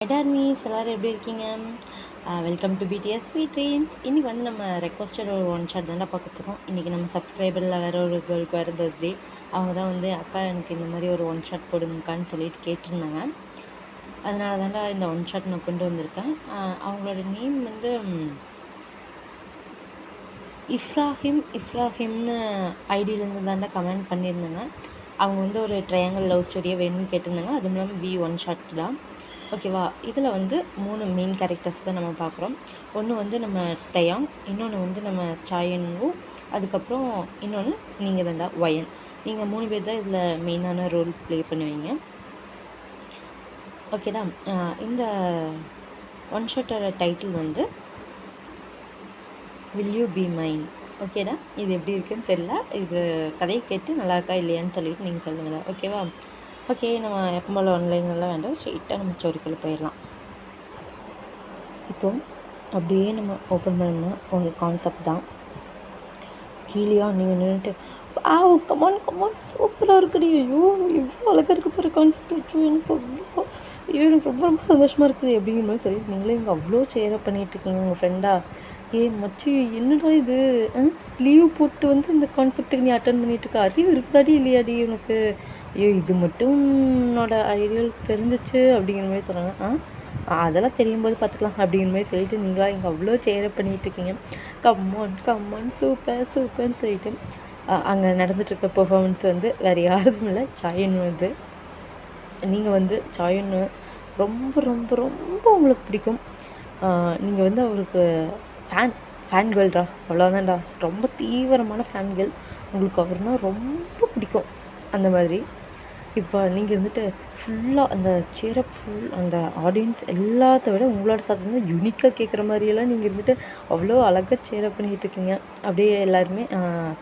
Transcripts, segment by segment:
எடார்மீஸ் எல்லோரும் எப்படி இருக்கீங்க? Welcome to BTS sweet dreams. இன்றைக்கி வந்து நம்ம ரெக்வஸ்டட் ஒரு ஒன் ஷாட் தானே பார்க்க போகிறோம். இன்றைக்கி நம்ம சப்ஸ்கிரைபரில் வேறு ஒரு கேர்ளுக்கு வேறு பர்த்டே. அவங்க தான் வந்து அக்கா எனக்கு இந்த மாதிரி ஒரு ஒன் ஷாட் போடுங்கக்கான்னு சொல்லிட்டு கேட்டிருந்தாங்க. அதனால தாண்டா இந்த ஒன் ஷாட் நான் கொண்டு வந்திருக்கேன். அவங்களோட நேம் வந்து இஃப்ராஹிம்னு ஐடியிலேருந்து தாண்டா கமெண்ட் பண்ணியிருந்தாங்க. அவங்க வந்து ஒரு ட்ரையாங்கிள் லவ் ஸ்டோரியை வேணும்னு கேட்டிருந்தாங்க. அதுவும் இல்லாமல் ஒன் ஷாட் தான். ஓகேவா? இதில் வந்து 3 மெயின் கேரக்டர்ஸ் தான் நம்ம பார்க்குறோம். ஒன்று வந்து நம்ம டயாங், இன்னொன்று வந்து நம்ம சாயன்வு, அதுக்கப்புறம் இன்னொன்று நீங்கள் தாண்டா வயன். நீங்கள் 3 பேர் தான் இதில் மெயினான ரோல் ப்ளே பண்ணுவீங்க. ஓகேடா? இந்த ஒன் ஷாட்டோட டைட்டில் வந்து வில் யூ பி மைன். ஓகேடா? இது எப்படி இருக்குதுன்னு தெரில. இது கதையை கேட்டு நல்லா இருக்கா இல்லையான்னு சொல்லிவிட்டு நீங்கள் சொல்லுங்களா? ஓகேவா? ஓகே, நம்ம எப்போ போல் ஆன்லைன்லாம் வேண்டாம், ஸ்ட்ரெயிட்டாக நம்ம ஸ்டோரிக்குள்ளே போயிடலாம். இப்போது அப்படியே நம்ம ஓப்பன் பண்ணோம்னா ஒரு கான்செப்ட் தான். கீழேயா நீங்கள் நின்றுட்டு கமான் சூப்பராக இருக்குடி, ஐயோ இவ்வளோ அழகாக இருக்க போகிற கான்செப்ட் வச்சு எனக்கு ரொம்ப ரொம்ப சந்தோஷமாக இருக்குது அப்படிங்கிற மாதிரி சொல்லிட்டு நீங்களே இங்கே அவ்வளோ ஷேராக பண்ணிகிட்ருக்கீங்க உங்கள் ஃப்ரெண்டாக. மச்சி என்னடா இது, லீவ் போட்டு வந்து இந்த கான்செப்ட்டுக்கு நீ அட்டன் பண்ணிகிட்ருக்க, அறிவு இருக்குதாடி இல்லையாடி உனக்கு, ஐயோ இது மட்டும் என்னோட ஐடியாவுக்கு தெரிஞ்சிச்சு அப்படிங்கிற மாதிரி சொன்னாங்க. அதெல்லாம் தெரியும் போது பார்த்துக்கலாம் அப்படிங்கிற மாதிரி சொல்லிட்டு நீங்களாம் இங்கே அவ்வளோ சேரப் பண்ணிகிட்ருக்கீங்க. கம்மான் சூப்பர்னு சொல்லிட்டு அங்கே நடந்துகிட்ருக்க பெர்ஃபார்மன்ஸ் வந்து வேறு யாரும் இல்லை, சாயன் வந்து. நீங்கள் வந்து சாயன் ரொம்ப ரொம்ப ரொம்ப உங்களுக்கு பிடிக்கும். நீங்கள் வந்து அவருக்கு ஃபேன் கேர்ள்டா, அவ்வளோதான்டா. ரொம்ப தீவிரமான ஃபேன் கேர்ள். உங்களுக்கு அவர்னால் ரொம்ப பிடிக்கும் அந்த மாதிரி. இப்போ நீங்கள் இருந்துட்டு ஃபுல்லாக அந்த சேரப் அந்த ஆடியன்ஸ் எல்லாத்த விட உங்களோட சத்தம் தான் யூனிக்காக கேட்குற மாதிரியெல்லாம் நீங்கள் இருந்துட்டு அவ்வளோ அழகாக சேரப் பண்ணிக்கிட்டு இருக்கீங்க. அப்படியே எல்லாருமே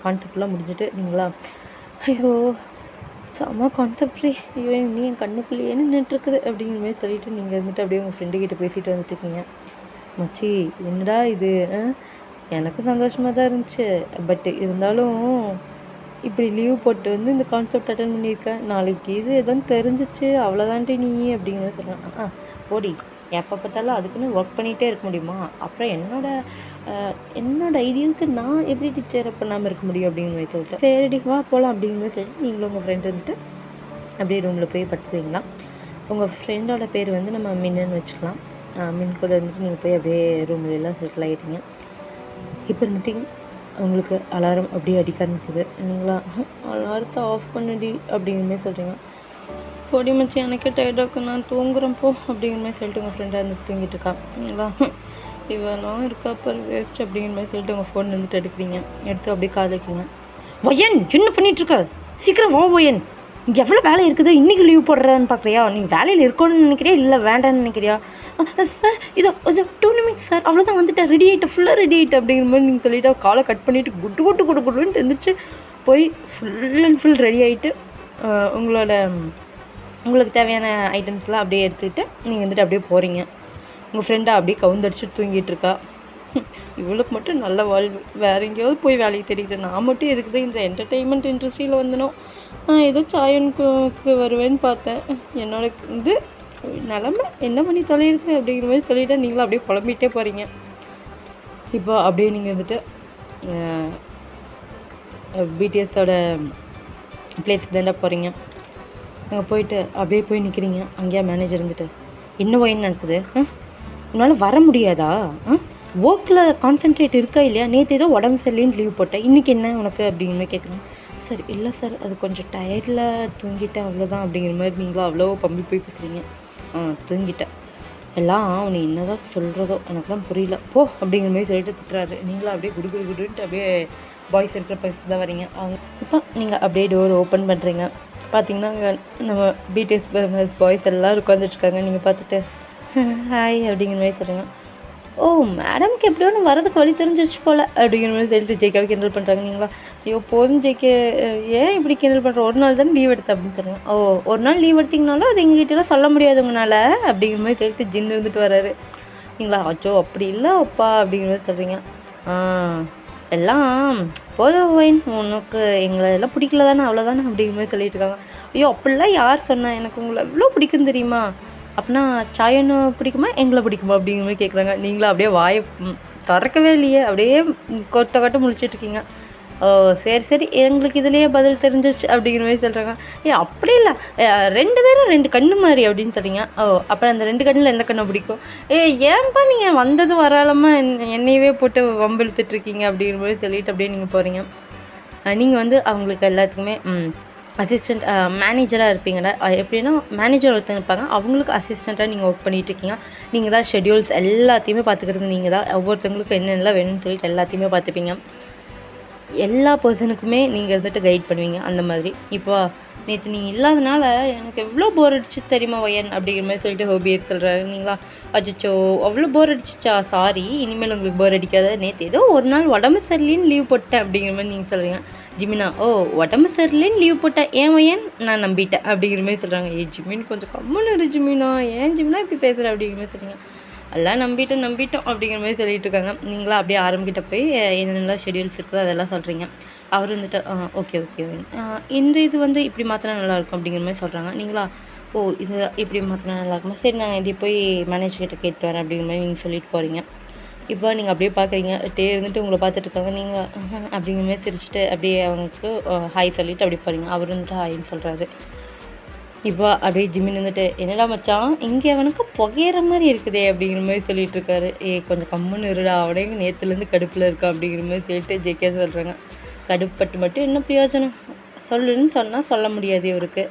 கான்செப்ட்லாம் முடிஞ்சுட்டு நீங்களா ஐயோ செம்ம கான்செப்ட்ரி, ஐயோ நீ என் கண்ணுக்குள்ளேயே நின்றுட்டுருக்குது அப்படிங்கிற மாதிரி சொல்லிவிட்டு நீங்கள் இருந்துட்டு அப்படியே உங்கள் ஃப்ரெண்டுக்கிட்ட பேசிகிட்டு வந்துட்டுருக்கீங்க. மச்சி என்னடா இது, எனக்கு சந்தோஷமாக தான் இருந்துச்சு, பட் இருந்தாலும் இப்படி லீவ் போட்டு வந்து இந்த கான்செப்ட் அட்டன் பண்ணியிருக்கேன், நாளைக்கு இது எதுவும் தெரிஞ்சிச்சு அவ்வளோதான்ட்டு நீ அப்படிங்கிற சொல்கிறேன். போடி, எப்போ பார்த்தாலும் அதுக்குன்னு ஒர்க் பண்ணிகிட்டே இருக்க முடியுமா? அப்புறம் என்னோட ஐடியாவுக்கு நான் எப்படி டீச்சர் பண்ணாமல் இருக்க முடியும் அப்படிங்கிற மாதிரி சொல்லிட்டு சரிடி வா போகலாம் அப்படிங்கிற மாதிரி சொல்லிட்டு நீங்களும் உங்கள் ஃப்ரெண்ட் வந்துட்டு அப்படியே ரூமில் போய் படுத்துக்கிறீங்களா? உங்கள் ஃப்ரெண்டோட பேர் வந்து நம்ம மின்னு வச்சுக்கலாம். மின் கூட இருந்துட்டு நீங்கள் போய் அப்படியே ரூம்லாம் செட்டில் ஆகிட்டீங்க. இப்போ இருந்துட்டீங்க உங்களுக்கு அலாரம் அப்படியே அடிக்க ஆரம்பிக்குது. நீங்களா அலாரத்தை ஆஃப் பண்ணுடி அப்படிங்கிற மாதிரி சொல்கிறீங்க. பொடி மச்சி எனக்கே டயர்டாக நான் தூங்குறேன் போ அப்படிங்கிற மாதிரி சொல்லிட்டு உங்கள் ஃப்ரெண்டாக இருந்து தூங்கிட்டு இருக்கா. நீங்களா இவெல்லாம் இருக்கா அப்புறம் வேஸ்ட் அப்படிங்கிற மாதிரி சொல்லிட்டு உங்கள் ஃபோன் வந்துட்டு எடுக்கிறீங்க. எடுத்து அப்படியே காதலிக்கிறீங்க. ஒயன் என்ன பண்ணிகிட்ருக்கா, சீக்கிரம் வா ஒயன், இங்கே எவ்வளோ வேலை இருக்குது, இன்றைக்கி லீவ் போடுறான்னு பார்க்குறியா, நீ வேலையில் இருக்கணும்னு நினைக்கிறியா இல்லை வேண்டான்னு நினைக்கிறியா? சார் இதோ 2 நிமிட்ஸ் சார், அவ்வளோதான் வந்துட்டேன், ரெடி ஆகிட்டு ஃபுல்லாக ரெடி ஆகிட்டு அப்படிங்கிற மாதிரி நீங்கள் சொல்லிவிட்டு காலை கட் பண்ணிவிட்டு குட்டுன்ட்டு எழுந்திரிச்சு போய் ஃபுல் அண்ட் ஃபுல் ரெடி ஆகிட்டு உங்களுக்கு தேவையான ஐட்டம்ஸ்லாம் அப்படியே எடுத்துக்கிட்டு நீங்கள் வந்துட்டு அப்படியே போகிறீங்க. உங்கள் ஃப்ரெண்டை அப்படியே கவுந்தடிச்சுட்டு தூங்கிட்டு இருக்கா. இவளுக்கு மட்டும் நல்ல வாழ்வு, வேறு எங்கேயாவது போய் வேலையை தேடிக்கிட்டு நான் மட்டும் எதுக்கு தான் இந்த என்டர்டெயின்மெண்ட் இண்டஸ்ட்ரியில் வந்தனோ, ஏதோ சாயனுக்கு வருவேன்னு பார்த்தேன், என்னோட இது நிலமை என்ன பண்ணி தொலைகிறது அப்படிங்கிற மாதிரி சொல்லிவிட்டு நீங்களும் அப்படியே புலம்பிகிட்டே போகிறீங்க. இப்போ அப்படியே நீங்கள் வந்துட்டு பிடிஎஸோட பிளேஸ்க்கு தாண்டா போகிறீங்க. அங்கே போயிட்டு அப்படியே போய் நிற்கிறீங்க. அங்கேயா மேனேஜர் இருந்துட்டு என்ன ஒயின் நடக்குது, உன்னால் வர முடியாதா, ஒர்க்கில் கான்சென்ட்ரேட் இருக்கா இல்லையா, நேற்று ஏதோ உடம்பு சரியில்லைன்னு லீவ் போட்டேன், இன்றைக்கி என்ன உனக்கு அப்படிங்கிற மாதிரி கேட்குறேன். சார் இல்லை சார், அது கொஞ்சம் டயர்டில் தூங்கிட்டேன் அவ்வளோதான் அப்படிங்கிற மாதிரி நீங்களும் அவ்வளோ பம்பி போய் பேசுகிறீங்க. தூங்கிட்டேன் எல்லாம் அவனை என்ன தான் சொல்கிறதோ எனக்கு தான் புரியல போ அப்படிங்கிற மாதிரி சொல்லிட்டு திட்டுறாரு. நீங்களும் அப்படியே குடுன்ட்டு அப்படியே பாய்ஸ் இருக்கிற பஸ் தான் வரீங்க. அவங்க இப்போ நீங்கள் அப்படியே டோர் ஓப்பன் பண்ணுறீங்க. பார்த்தீங்கன்னா நம்ம பிடிஎஸ் பாய்ஸ் எல்லோரும் உட்காந்துட்ருக்காங்க. நீங்கள் பார்த்துட்டு ஹாய் அப்படிங்கிற மாதிரி சொல்லுங்க. ஓ மேடம்க்கு எப்படியோ ஒன்று வரதுக்கு வழி தெரிஞ்சிச்சு போல் அப்படிங்கிற மாதிரி சொல்லிட்டு ஜெய்காவை கிண்டல் பண்ணுறாங்க. நீங்களா ஐயோ போதும் ஜெய்க்க, ஏன் இப்படி கிண்டல் பண்ணுற, ஒரு நாள் தானே லீவ் எடுத்தேன் அப்படின்னு சொல்லுங்கள். ஒரு நாள் லீவ் எடுத்திங்கனாலும் அது எங்ககிட்டலாம் சொல்ல முடியாது உங்களால் அப்படிங்கிற மாதிரி சொல்லிட்டு ஜின்னு இருந்துட்டு வராரு. நீங்களா அச்சோ அப்படி இல்லை அப்பா அப்படிங்கிற மாதிரி சொல்கிறீங்க. எல்லாம் போதும் ஒயின், உனக்கு எங்களை எல்லாம் பிடிக்கல தானே அவ்வளோதானே அப்படிங்கிற மாதிரி சொல்லிட்டு இருக்காங்க. ஐயோ அப்படிலாம் யார் சொன்னா, எனக்கு உங்களை எவ்வளோ பிடிக்கும் தெரியுமா, அப்படின்னா சாயன்னு பிடிக்குமா எங்களை பிடிக்குமா அப்படிங்கிற மாதிரி கேட்குறாங்க. நீங்களும் அப்படியே வாயை திறக்கவே இல்லையே, அப்படியே கொட்ட முழிச்சிட்ருக்கீங்க. ஓ சரி சரி எங்களுக்கு இதுலேயே பதில் தெரிஞ்சிருச்சு அப்படிங்கிற மாதிரி சொல்கிறாங்க. அப்படி இல்லை 2 பேரும் 2 கண்ணு மாதிரி அப்படின்னு சொல்கிறீங்க. ஓ அப்புறம் அந்த 2 கண்ணில் எந்த கண்ணை பிடிக்கும்? ஏன்பா நீங்கள் வந்தது வராலமாக என்னையவே போட்டு வம்பிழுத்துட்ருக்கீங்க அப்படிங்கிற மாதிரி சொல்லிட்டு அப்படியே நீங்கள் போகிறீங்க. நீங்கள் வந்து அவங்களுக்கு எல்லாத்துக்குமே அசிஸ்டண்ட் மேனேஜராக இருப்பீங்கடா. எப்படின்னா மேனேஜர் ஒருத்தங்க இருப்பாங்க, அவங்களுக்கு அசிஸ்டண்ட்டாக நீங்கள் ஒர்க் பண்ணிகிட்ருக்கீங்க. நீங்கள் தான் ஷெட்யூல்ஸ் எல்லாத்தையுமே பார்த்துக்கிறது நீங்கள் தான். ஒவ்வொருத்தவங்களுக்கும் என்னென்னலாம் வேணும்னு சொல்லிட்டு எல்லாத்தையுமே பார்த்துப்பீங்க. எல்லா பர்சனுக்குமே நீங்கள் இருந்துட்டு கைட் பண்ணுவீங்க அந்த மாதிரி. இப்போ நேற்று நீங்கள் இல்லாதனால எனக்கு எவ்வளோ போர் அடிச்சு தெரியுமா வயன் அப்படிங்கிற மாதிரி சொல்லிட்டு ஹோபி சொல்கிறாரு. நீங்களா அச்சோ அவ்வளோ போர் அடிச்சிச்சா, சாரி இனிமேல் உங்களுக்கு போர் அடிக்காத, நேற்று ஏதோ ஒரு நாள் உடம்பு சரியில்லைன்னு லீவ் போட்டேன் அப்படிங்கிற மாதிரி நீங்கள் சொல்கிறீங்க. ஜிமினா ஓ உடம்பு சரியில்லைன்னு லீவ் போட்டேன் ஏன் வயன் நான் நம்பிட்டேன் அப்படிங்கிற மாதிரி சொல்கிறாங்க. ஜிமின் கொஞ்சம் கம்முன்னு இரு ஜிமினா, ஏன் ஜிமினா இப்படி பேசுகிற அப்படிங்கிற மாதிரி சொல்கிறீங்க. எல்லாம் நம்பிட்டோம் அப்படிங்கிற மாதிரி சொல்லிட்டு இருக்காங்க. நீங்களாம் அப்படியே ஆரம்பிக்கிட்ட போய் என்னென்னலாம் ஷெட்யூல்ஸ் இருக்குதோ அதெல்லாம் சொல்கிறீங்க. அவர் வந்துட்டு ஓகே இந்த இது வந்து இப்படி மாற்றினா நல்லாயிருக்கும் அப்படிங்கிற மாதிரி சொல்கிறாங்க. நீங்களா ஓ இது இப்படி மாற்றினா நல்லாயிருக்குமா, சரி நான் இதை போய் மேனேஜர்கிட்ட கேட்டு வரேன் அப்படிங்கிற மாதிரி நீங்கள் சொல்லிட்டு போகிறீங்க. இப்போ நீங்கள் அப்படியே பார்க்குறீங்க, இருந்துட்டு உங்களை பார்த்துட்டு இருக்காங்க. நீங்கள் அப்படிங்கிற மாதிரி சிரிச்சுட்டு அப்படியே அவங்களுக்கு ஹாய் சொல்லிவிட்டு அப்படி போகிறீங்க. அவர் வந்துட்டு ஹாய்ன்னு சொல்கிறாரு. இப்போ அப்படியே ஜிம்மின் வந்துட்டு என்னடா மச்சான் இங்கே அவனுக்கு புகையிற மாதிரி இருக்குதே அப்படிங்கிற மாதிரி சொல்லிட்டு இருக்காரு. கொஞ்சம் கம்முன்னு இருடா, அவனே நேற்றுலேருந்து கடுப்பில் இருக்கா அப்படிங்கிற மாதிரி சொல்லிட்டு ஜெயிக்க சொல்கிறாங்க. கடுப்பட்டு மட்டும் என்ன பிரயோஜனம், சொல்லுன்னு சொன்னால் சொல்ல முடியாது இவருக்கு.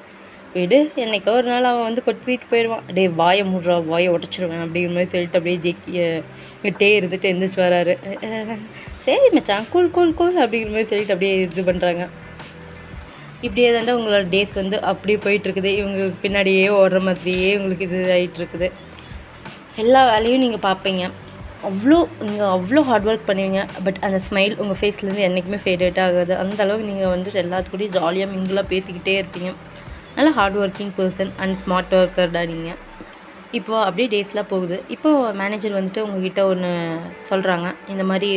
விடு, என்னைக்கோ ஒரு நாள் அவன் வந்து கொட்டிட்டு போயிடுவான். வாயை மூடுறா, வாயை உடச்சிடுவேன் அப்படிங்கிற மாதிரி சொல்லிட்டு அப்படியே ஜெயிக்கிட்டே இருந்துட்டு எந்திரிச்சு வராரு. சரி மச்சான் கூல் அப்படிங்கிற மாதிரி சொல்லிட்டு அப்படியே இது பண்ணுறாங்க. இப்படியே தாண்டா உங்களோட டேஸ் வந்து அப்படியே போயிட்டுருக்குது. இவங்களுக்கு பின்னாடியே ஓடுற மாதிரியே உங்களுக்கு இது ஆகிட்டுருக்குது. எல்லா வேலையும் நீங்கள் பார்ப்பீங்க, நீங்கள் அவ்வளோ ஹார்ட் ஒர்க் பண்ணுவீங்க. பட் அந்த ஸ்மைல் உங்கள் ஃபேஸ்லேருந்து என்றைக்குமே ஃபேடேட் ஆகாது. அந்த அளவுக்கு நீங்கள் வந்துட்டு எல்லாத்துக்கூடயும் ஜாலியாக மிங்கலாக பேசிக்கிட்டே இருப்பீங்க. நல்லா hard working person and smart ஒர்க்கர்டா நீங்கள். இப்போது அப்படியே டேஸ்லாம் போகுது. இப்போது மேனேஜர் வந்துட்டு உங்ககிட்ட ஒன்று சொல்கிறாங்க, இந்த மாதிரி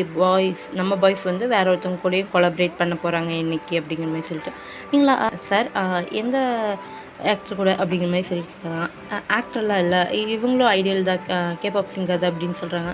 நம்ம பாய்ஸ் வந்து வேற ஒருத்தவங்க கூடயும் கொலாபரேட் பண்ண போகிறாங்க இன்றைக்கி அப்படிங்கிற மாதிரி சொல்லிட்டு. நீங்களா சார் எந்த ஆக்டர் கூட அப்படிங்கிற மாதிரி சொல்லியிருக்காங்க. ஆக்டர்லாம் இல்லை, இவங்களும் ஐடியல் தான், கேபாப் சிங்கர் தான் அப்படின்னு சொல்கிறாங்க.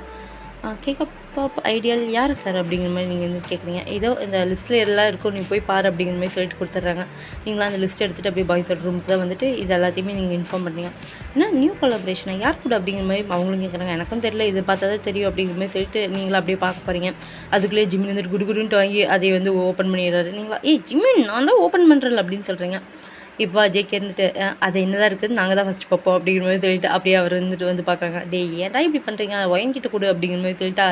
கேபாப் ஐடியல் யார் சார் அப்படிங்கிற மாதிரி நீங்கள் வந்து கேட்குறீங்க. ஏதோ இந்த லிஸ்ட்டில் எல்லாம் இருக்கும், நீ போய் பாரு அப்படிங்கிற மாதிரி சொல்லிட்டு கொடுத்துட்றாங்க. நீங்களாம் அந்த லிஸ்ட் எடுத்துகிட்டு அப்படியே பாய்ஸோட ரூமுக்கு தான் வந்துட்டு இது எல்லாத்தையுமே நீங்கள் இன்ஃபார்ம் பண்ணுறீங்க. ஏன்னா நியூ கொலாபரேஷனாக யார் கூட அப்படிங்கிற மாதிரி அவங்களும் கேட்குறாங்க. எனக்கும் தெரியல, இது பார்த்தா தான் தெரியும் அப்படிங்கிற மாதிரி சொல்லிட்டு நீங்களும் அப்படியே பார்க்க போகிறீங்க. அதுக்குள்ளே ஜிம்மின் வந்துட்டு குடுகுடுன்ட்டு வாங்கி அதை வந்து ஓப்பன் பண்ணிடுறாரு. நீங்களா ஜிம்மின் நான் தான் ஓப்பன் பண்ணுறேன் அப்படின்னு சொல்கிறீங்க. இப்போ ஜேகே இருந்துட்டு அது என்னதான் இருக்குது, நாங்கள் தான் ஃபஸ்ட்டு பார்ப்போம் அப்படிங்கிற மாதிரி சொல்லிட்டு அப்படியே அவர் இருந்துட்டு வந்து பார்க்குறாங்க. ஏன்டா இப்படி பண்ணுறீங்க, ஒயின் கிட்ட கொடு அப்படிங்கிற மாதிரி சொல்லிட்டு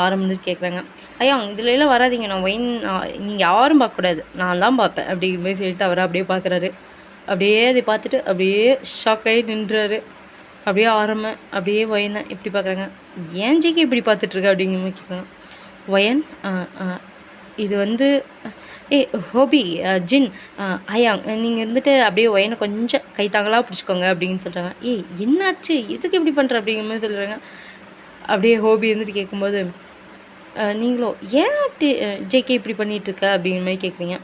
ஆரம்பிச்சு கேட்குறாங்க. ஐயா இதுலலாம் வராதிங்க, நான் ஒயின் நீங்கள் யாரும் பார்க்கக்கூடாது, நான் தான் பார்ப்பேன் அப்படிங்கிற மாதிரி சொல்லிட்டு அவரை அப்படியே பார்க்குறாரு. அப்படியே அதை பார்த்துட்டு அப்படியே ஷாக்காகி நின்றுறாரு. அப்படியே அப்படியே ஒயனை இப்படி பார்க்குறாங்க. ஏன் ஜேகே இப்படி பார்த்துட்ருக்க அப்படிங்கிற மாதிரி கேட்குறாங்க. ஒயன் இது வந்து ஹோபி ஜின் ஐயாங் நீங்கள் இருந்துட்டு அப்படியே ஒயனை கொஞ்சம் கைத்தாங்களாக பிடிச்சிக்கோங்க அப்படின்னு சொல்கிறாங்க. என்னாச்சு எதுக்கு இப்படி பண்ணுற அப்படிங்கிற மாதிரி சொல்கிறாங்க. அப்படியே ஹோபி இருந்துட்டு கேட்கும்போது நீங்களும் ஏன் ஜேகே இப்படி பண்ணிகிட்ருக்க அப்படிங்கிற மாதிரி கேட்குறீங்க.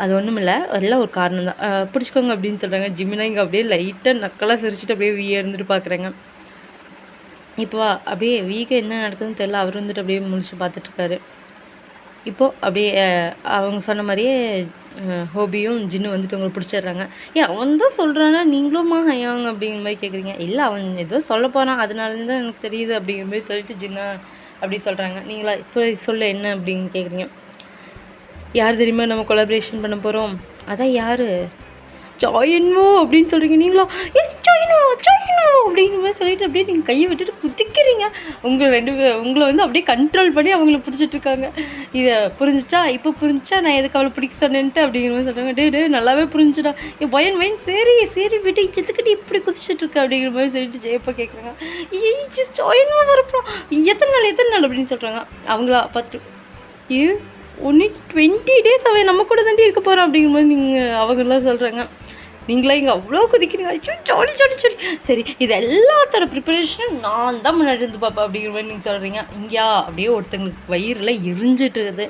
அது ஒன்றும் இல்லை, எல்லாம் ஒரு காரணம் தான், பிடிச்சிக்கோங்க அப்படின்னு சொல்கிறாங்க. ஜிம்மினா இங்கே அப்படியே லைட்டாக நக்கலாக சிரிச்சுட்டு அப்படியே வீயை இருந்துட்டு பார்க்குறேங்க. இப்போ அப்படியே வீக்கை என்ன நடக்குதுன்னு தெரியல, அவர் வந்துட்டு அப்படியே முடிச்சு பார்த்துட்ருக்காரு. இப்போது அப்படியே அவங்க சொன்ன மாதிரியே ஹோபியும் ஜின்னும் வந்துட்டு உங்களை பிடிச்சிடுறாங்க. அவன் தான் சொல்கிறானா நீங்களும்மா ஹயாங் அப்படிங்கிற மாதிரி கேட்குறீங்க. இல்லை அவன் ஏதோ சொல்ல போகிறான், அதனாலேருந்து தான் எனக்கு தெரியுது அப்படிங்கிற மாதிரி சொல்லிட்டு ஜின்னா அப்படி சொல்கிறாங்க. நீங்களா சொல்ல என்ன அப்படின்னு கேட்குறீங்க. யார் தெரியுமா நம்ம கொலாபரேஷன் பண்ண போகிறோம், அதான் யார் ஜாயின்வோ அப்படின்னு சொல்கிறீங்க. நீங்களா ஜாயினோ அப்படிங்கிற மாதிரி சொல்லிட்டு அப்படியே நீங்கள் கையை விட்டுட்டு குதிக்கிறீங்க. உங்களை வந்து அப்படியே கண்ட்ரோல் பண்ணி அவங்கள பிடிச்சிட்ருக்காங்க. இதை புரிஞ்சிச்சா, இப்போ புரிஞ்சிச்சா நான் எதுக்கு அவளை பிடிக்க சொன்னேன்ட்டு அப்படிங்கிற மாதிரி சொல்கிறாங்க. டே நல்லாவே புரிஞ்சுடா, வயன் சரி விட்டு எதுக்கிட்டு இப்படி குதிச்சிட்ருக்க அப்படிங்கிற மாதிரி சொல்லிட்டு ஜெயப்பா கேட்குறாங்க. ஜாயின்வோ வரப்போம் எத்தனை நாள் அப்படின்னு சொல்கிறாங்க. அவங்களா பார்த்துட்டு ஒன்று 20 days அவன் நம்ம கூட தாண்டி இருக்க போகிறான் அப்படிங்கிற மாதிரி நீங்கள் அவங்களாம் சொல்கிறாங்க. நீங்களா இங்கே அவ்வளோ குதிக்கிறீங்க. ஜாலி சரி இது எல்லாத்தோட ப்ரிப்பரேஷனும் நான் தான் முன்னாடி இருந்து பார்ப்பேன் அப்படிங்கிற மாதிரி நீங்கள் சொல்கிறீங்க. இங்கேயா அப்படியே ஒருத்தங்களுக்கு வயிறில் எரிஞ்சிட்டு இருக்குது.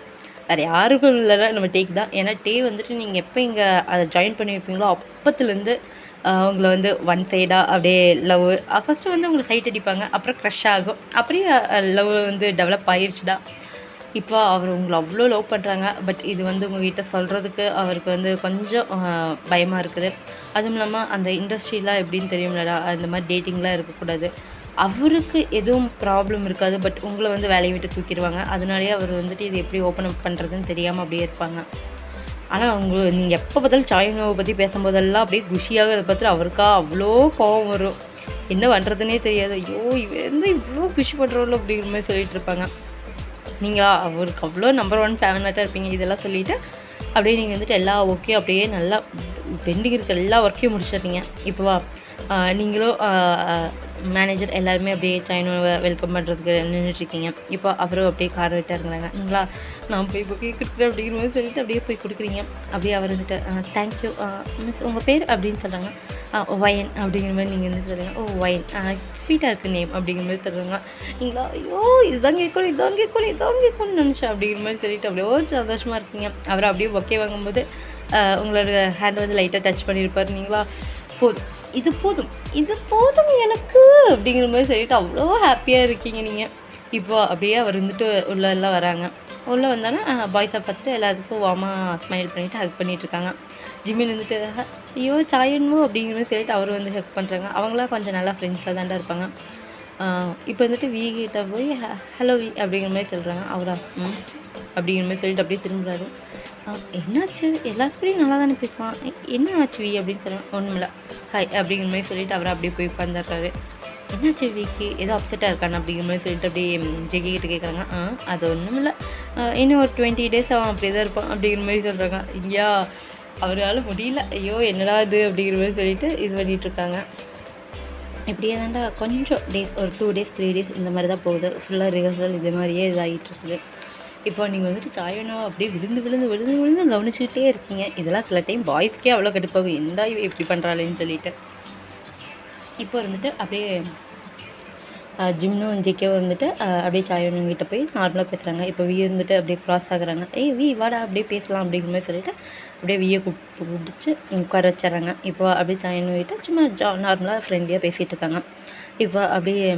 வேறு யாருக்கும் இல்லைனா நம்ம டேக் தான். ஏன்னா வந்துட்டு நீங்கள் எப்போ இங்கே அதை ஜாயின் பண்ணி வைப்பீங்களோ அப்பத்துலேருந்து அவங்கள வந்து ஒன் சைடாக அப்படியே லவ் ஃபஸ்ட்டு வந்து உங்களை சைட் அடிப்பாங்க, அப்புறம் க்ரஷ் ஆகும், அப்படியே லவ் வந்து டெவலப் ஆயிடுச்சுடா. இப்போ அவர் உங்களை அவ்வளோ லவ் பண்ணுறாங்க. பட் இது வந்து உங்ககிட்ட சொல்கிறதுக்கு அவருக்கு வந்து கொஞ்சம் பயமாக இருக்குது. அதுவும் இல்லாமல் அந்த இண்டஸ்ட்ரிலாம் எப்படின்னு தெரியும்லடா, அந்த மாதிரி டேட்டிங்லாம் இருக்கக்கூடாது. அவருக்கு எதுவும் ப்ராப்ளம் இருக்காது. பட் உங்களை வந்து வேலையை விட்டு தூக்கிடுவாங்க. அதனாலேயே அவர் வந்துட்டு இது எப்படி ஓப்பன் அப் பண்ணுறதுன்னு தெரியாமல் அப்படியே இருப்பாங்க. ஆனால் நீங்கள் எப்போ பார்த்தாலும் சாய்னாவை பற்றி பேசும்போதெல்லாம் அப்படியே குஷியாகிறத பார்த்துட்டு அவருக்கா அவ்வளோ கோவம் வரும். என்ன பண்ணுறதுனே தெரியாது. ஐயோ இவன் வந்து இவ்வளோ குஷி பண்ணுறோம்ல அப்படிங்கிற மாதிரி சொல்லிட்டு இருப்பாங்க. நீங்கள் அவருக்கு அவ்வளோ நம்பர் 1 ஃபேவரட்டாக இருப்பீங்க. இதெல்லாம் சொல்லிவிட்டு அப்படியே நீங்கள் வந்துட்டு எல்லா ஓகே அப்படியே நல்லா பெண்டிங் இருக்க எல்லா ஒர்க்கையும் முடிச்சிடுறீங்க. இப்போவா நீங்களும் மேனேஜர் எல்லாருமே அப்படியே சாய்னாவை வெல்கம் பண்ணுறதுக்கு நின்றுட்டுருக்கீங்க. இப்போ அவரும் அப்படியே கார் விட்டு இறங்குறாங்க. நீங்களா நான் போய் புக்கே கொடுக்குறேன் அப்படிங்கிற மாதிரி சொல்லிட்டு அப்படியே போய் கொடுக்குறீங்க. அப்படியே அவர் வந்துட்டு தேங்க்யூ மிஸ் உங்கள் பேர் அப்படின்னு சொல்கிறாங்க. ஒயன் அப்படிங்கிற மாதிரி நீங்கள் வந்து சொல்லுங்கள். ஓ ஒயன் ஸ்வீட்டாக இருக்குது நேம் அப்படிங்கிற மாதிரி சொல்கிறாங்க. நீங்களா ஐயோ இதுதான் கேட்கணும் இதான் கேட்கணும் இதான் கேட்கணும்னு நினச்சேன் அப்படிங்கிற மாதிரி சொல்லிட்டு அப்படியே சந்தோஷமாக இருக்கீங்க. அவர் அப்படியே பொக்கே வாங்கும்போது உங்களோட ஹேண்ட் வந்து லைட்டாக டச் பண்ணியிருப்பார். நீங்களா போதும் இது போதும் இது போதும் எனக்கு அப்படிங்கிற மாதிரி சொல்லிட்டு அவ்வளோ ஹாப்பியாக இருக்கீங்க நீங்கள். இப்போ அப்படியே அவர் வந்துட்டு உள்ளே எல்லாம் வராங்க. உள்ளே வந்தோன்னா பாய்ஸை பார்த்துட்டு எல்லாத்துக்கும் வார்மாக ஸ்மைல் பண்ணிவிட்டு ஹக் பண்ணிகிட்ருக்காங்க. ஜிம்மின் வந்துட்டு ஐயோ சாயன்மோ அப்படிங்கிற மாதிரி சொல்லிட்டு அவர் வந்து ஹக் பண்ணுறாங்க. அவங்களாம் கொஞ்சம் நல்லா ஃப்ரெண்ட்ஸாக தாண்டா இருப்பாங்க. இப்போ வந்துட்டு வி கிட்ட போய் ஹலோ வி அப்படிங்கிற மாதிரி சொல்கிறாங்க. அவரா அப்படிங்கிற மாதிரி சொல்லிட்டு அப்படியே திரும்புகிறாரு. என்னாச்சு எல்லாத்துக்கூடையும் நல்லா தானே பேசுவான், என்ன ஆச்சு வி அப்படின்னு சொல்லுவேன். ஒன்றுமில்ல ஹாய் அப்படிங்கிற மாதிரி சொல்லிட்டு அவரை அப்படியே போய் உட்காந்துடுறாரு. என்னாச்சு விக்கு ஏதோ அப்செட்டாக இருக்கானு அப்படிங்கிற மாதிரி சொல்லிட்டு அப்படியே ஜெகி கிட்ட கேட்குறாங்க. அது ஒன்றும் இல்லை, இன்னும் ஒரு 20 days அவன் அப்படியே தான் இருப்பான் அப்படிங்கிற மாதிரி சொல்கிறாங்க. ஐயா அவரால் முடியல, ஐயோ என்னடா இது அப்படிங்கிற மாதிரி சொல்லிட்டு இது பண்ணிகிட்ருக்காங்க. இப்படியே தாண்டா கொஞ்சம் டேஸ் ஒரு 2 days 3 days இந்த மாதிரி தான் போகுது. ஃபுல்லாக ரிஹர்சல் இது மாதிரியே இதாகிட்டு இருக்குது. இப்போ நீங்கள் வந்துட்டு சாயனோ அப்படியே விழுந்து கவனிச்சுக்கிட்டே இருக்கீங்க. இதெல்லாம் சில டைம் பாய்ஸ்க்கே அவ்வளோ கடுப்பாகும், என்னடா இவ இப்படி பண்ணுறாளேன்னு சொல்லிட்டு. இப்போ இருந்துட்டு அப்படியே ஜிம்னும் ஜிக்கேவும் இருந்துட்டு அப்படியே சாயனுங்கிட்ட போய் நார்மலாக பேசுகிறாங்க. இப்போ வி இருந்துட்டு அப்படியே க்ராஸ் ஆகுறாங்க. வி வாடா அப்படியே பேசலாம் அப்படிங்கிற மாதிரி சொல்லிட்டு அப்படியே வியை பிடிச்சி உட்கார வச்சிட்றாங்க. இப்போ அப்படியே சாயனுங்கிட்ட சும்மா நார்மலாக ஃப்ரெண்ட்லியாக பேசிகிட்டு இருக்காங்க. இப்போ அப்படியே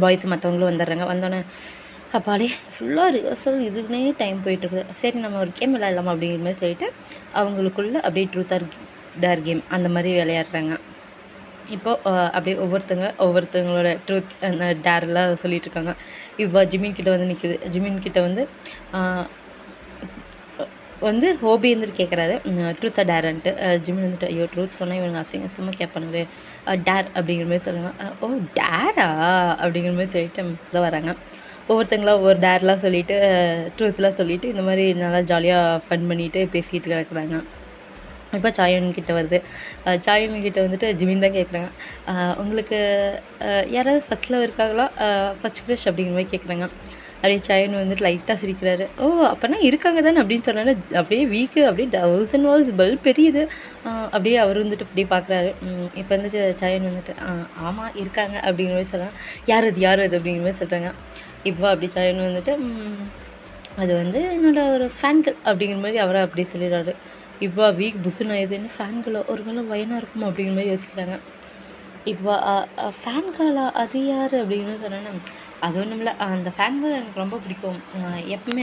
பாய்ஸ் மற்றவங்களும் வந்துடுறாங்க. வந்தோடனே அப்பாடே ஃபுல்லாக ரிஹர்சல் இதுக்குன்னே டைம் போயிட்டுருக்குது, சரி நம்ம ஒரு கேம் விளையாடலாமா அப்படிங்கிற மாதிரி சொல்லிட்டு அவங்களுக்குள்ளே அப்படியே ட்ரூத் ஆர் டேர் கேம் அந்த மாதிரி விளையாடுறாங்க. இப்போது அப்படியே ஒவ்வொருத்தங்களோட ட்ரூத் அந்த டேரெல்லாம் சொல்லிகிட்ருக்காங்க. இப்போ ஜிமின் கிட்ட வந்து நிற்குது. ஜிமின் கிட்ட வந்து ஹோபி இருந்துட்டு கேட்குறாரு ட்ரூத்தா டேரன்ட்டு. ஜிமின் வந்துட்டு ஐயோ ட்ரூத் சொன்னால் இவங்க அசிங்கமாக கேட்பானுங்க, டேர் அப்படிங்கிற மாதிரி சொல்லுங்க. ஓ டேரா அப்படிங்கிற மாதிரி சொல்லிட்டு தான் வராங்க. ஒவ்வொருத்தங்களா ஒவ்வொரு டேர்லாம் சொல்லிவிட்டு ட்ரூத்லாம் சொல்லிவிட்டு இந்த மாதிரி நல்லா ஜாலியாக ஃபன் பண்ணிவிட்டு பேசிகிட்டு கிடக்குறாங்க. இப்போ சாயன்கிட்ட வருது. சாயன்கிட்ட வந்துட்டு ஜிமின் தான் கேட்குறாங்க. உங்களுக்கு யாராவது ஃபஸ்ட் லவ் இருக்காங்களா, ஃபஸ்ட் க்ரஷ் அப்படிங்கிற மாதிரி கேட்குறாங்க. அப்படியே சாயன் வந்துட்டு லைட்டாக சிரிக்கிறாரு. ஓ அப்போனா இருக்காங்க தானே அப்படின்னு சொன்னால அப்படியே வீக்கு அப்படியே 1000 வால்ஸ் பல்ப் பெரியுது. அப்படியே அவர் வந்துட்டு அப்படியே பார்க்குறாரு. இப்போ வந்துட்டு சாயன் வந்துட்டு ஆமாம் இருக்காங்க அப்படிங்கிற மாதிரி சொல்கிறாங்க. யார் அது அப்படிங்கிற மாதிரி சொல்கிறாங்க. இப்போ அப்படி சாயன் வந்துட்டு அது வந்து என்னோடய ஒரு ஃபேன்கள் அப்படிங்கிற மாதிரி அவரை அப்படியே சொல்லிடுறாரு. இப்போ வீக் புஸ்ஸுன்னு ஆயிடுதுன்னு ஃபேன்களோ ஒரு வேளை வயனாக இருக்குமோ அப்படிங்கிற மாதிரி யோசிக்கிறாங்க. இப்போ ஃபேன்களா அது யார் அப்படின்னு சொன்னேன்னா அது ஒன்றும் இல்லை, அந்த ஃபேன்கள் எனக்கு ரொம்ப பிடிக்கும். எப்பவுமே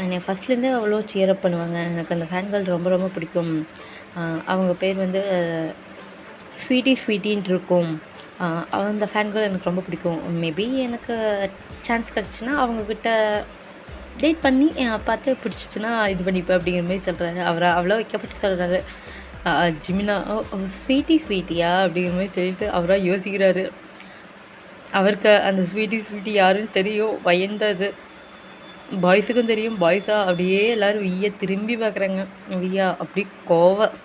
என்னை ஃபஸ்ட்லேருந்தே அவ்வளோ சியரப் பண்ணுவாங்க. எனக்கு அந்த ஃபேன்கள் ரொம்ப ரொம்ப பிடிக்கும். அவங்க பேர் வந்து ஸ்வீட்டின்ட்டு இருக்கும். அந்த ஃபேன்கள் எனக்கு ரொம்ப பிடிக்கும். மேபி எனக்கு சான்ஸ் கிடச்சின்னா அவங்கக்கிட்ட டேட் பண்ணி பார்த்து பிடிச்சிச்சின்னா இது பண்ணிப்பேன் அப்படிங்கிற மாதிரி சொல்கிறாரு. அவரை அவ்வளோ வைக்கப்பட்டு சொல்கிறாரு. ஜிமினா ஓ ஸ்வீட்டியா அப்படிங்கிற மாதிரி சொல்லிட்டு அவராக யோசிக்கிறாரு. அவருக்கு அந்த ஸ்வீட்டி யாருன்னு தெரியும், வயந்த அது பாய்ஸுக்கும் தெரியும். பாய்ஸா அப்படியே எல்லோரும் வியை திரும்பி பார்க்குறாங்க. வியா அப்படி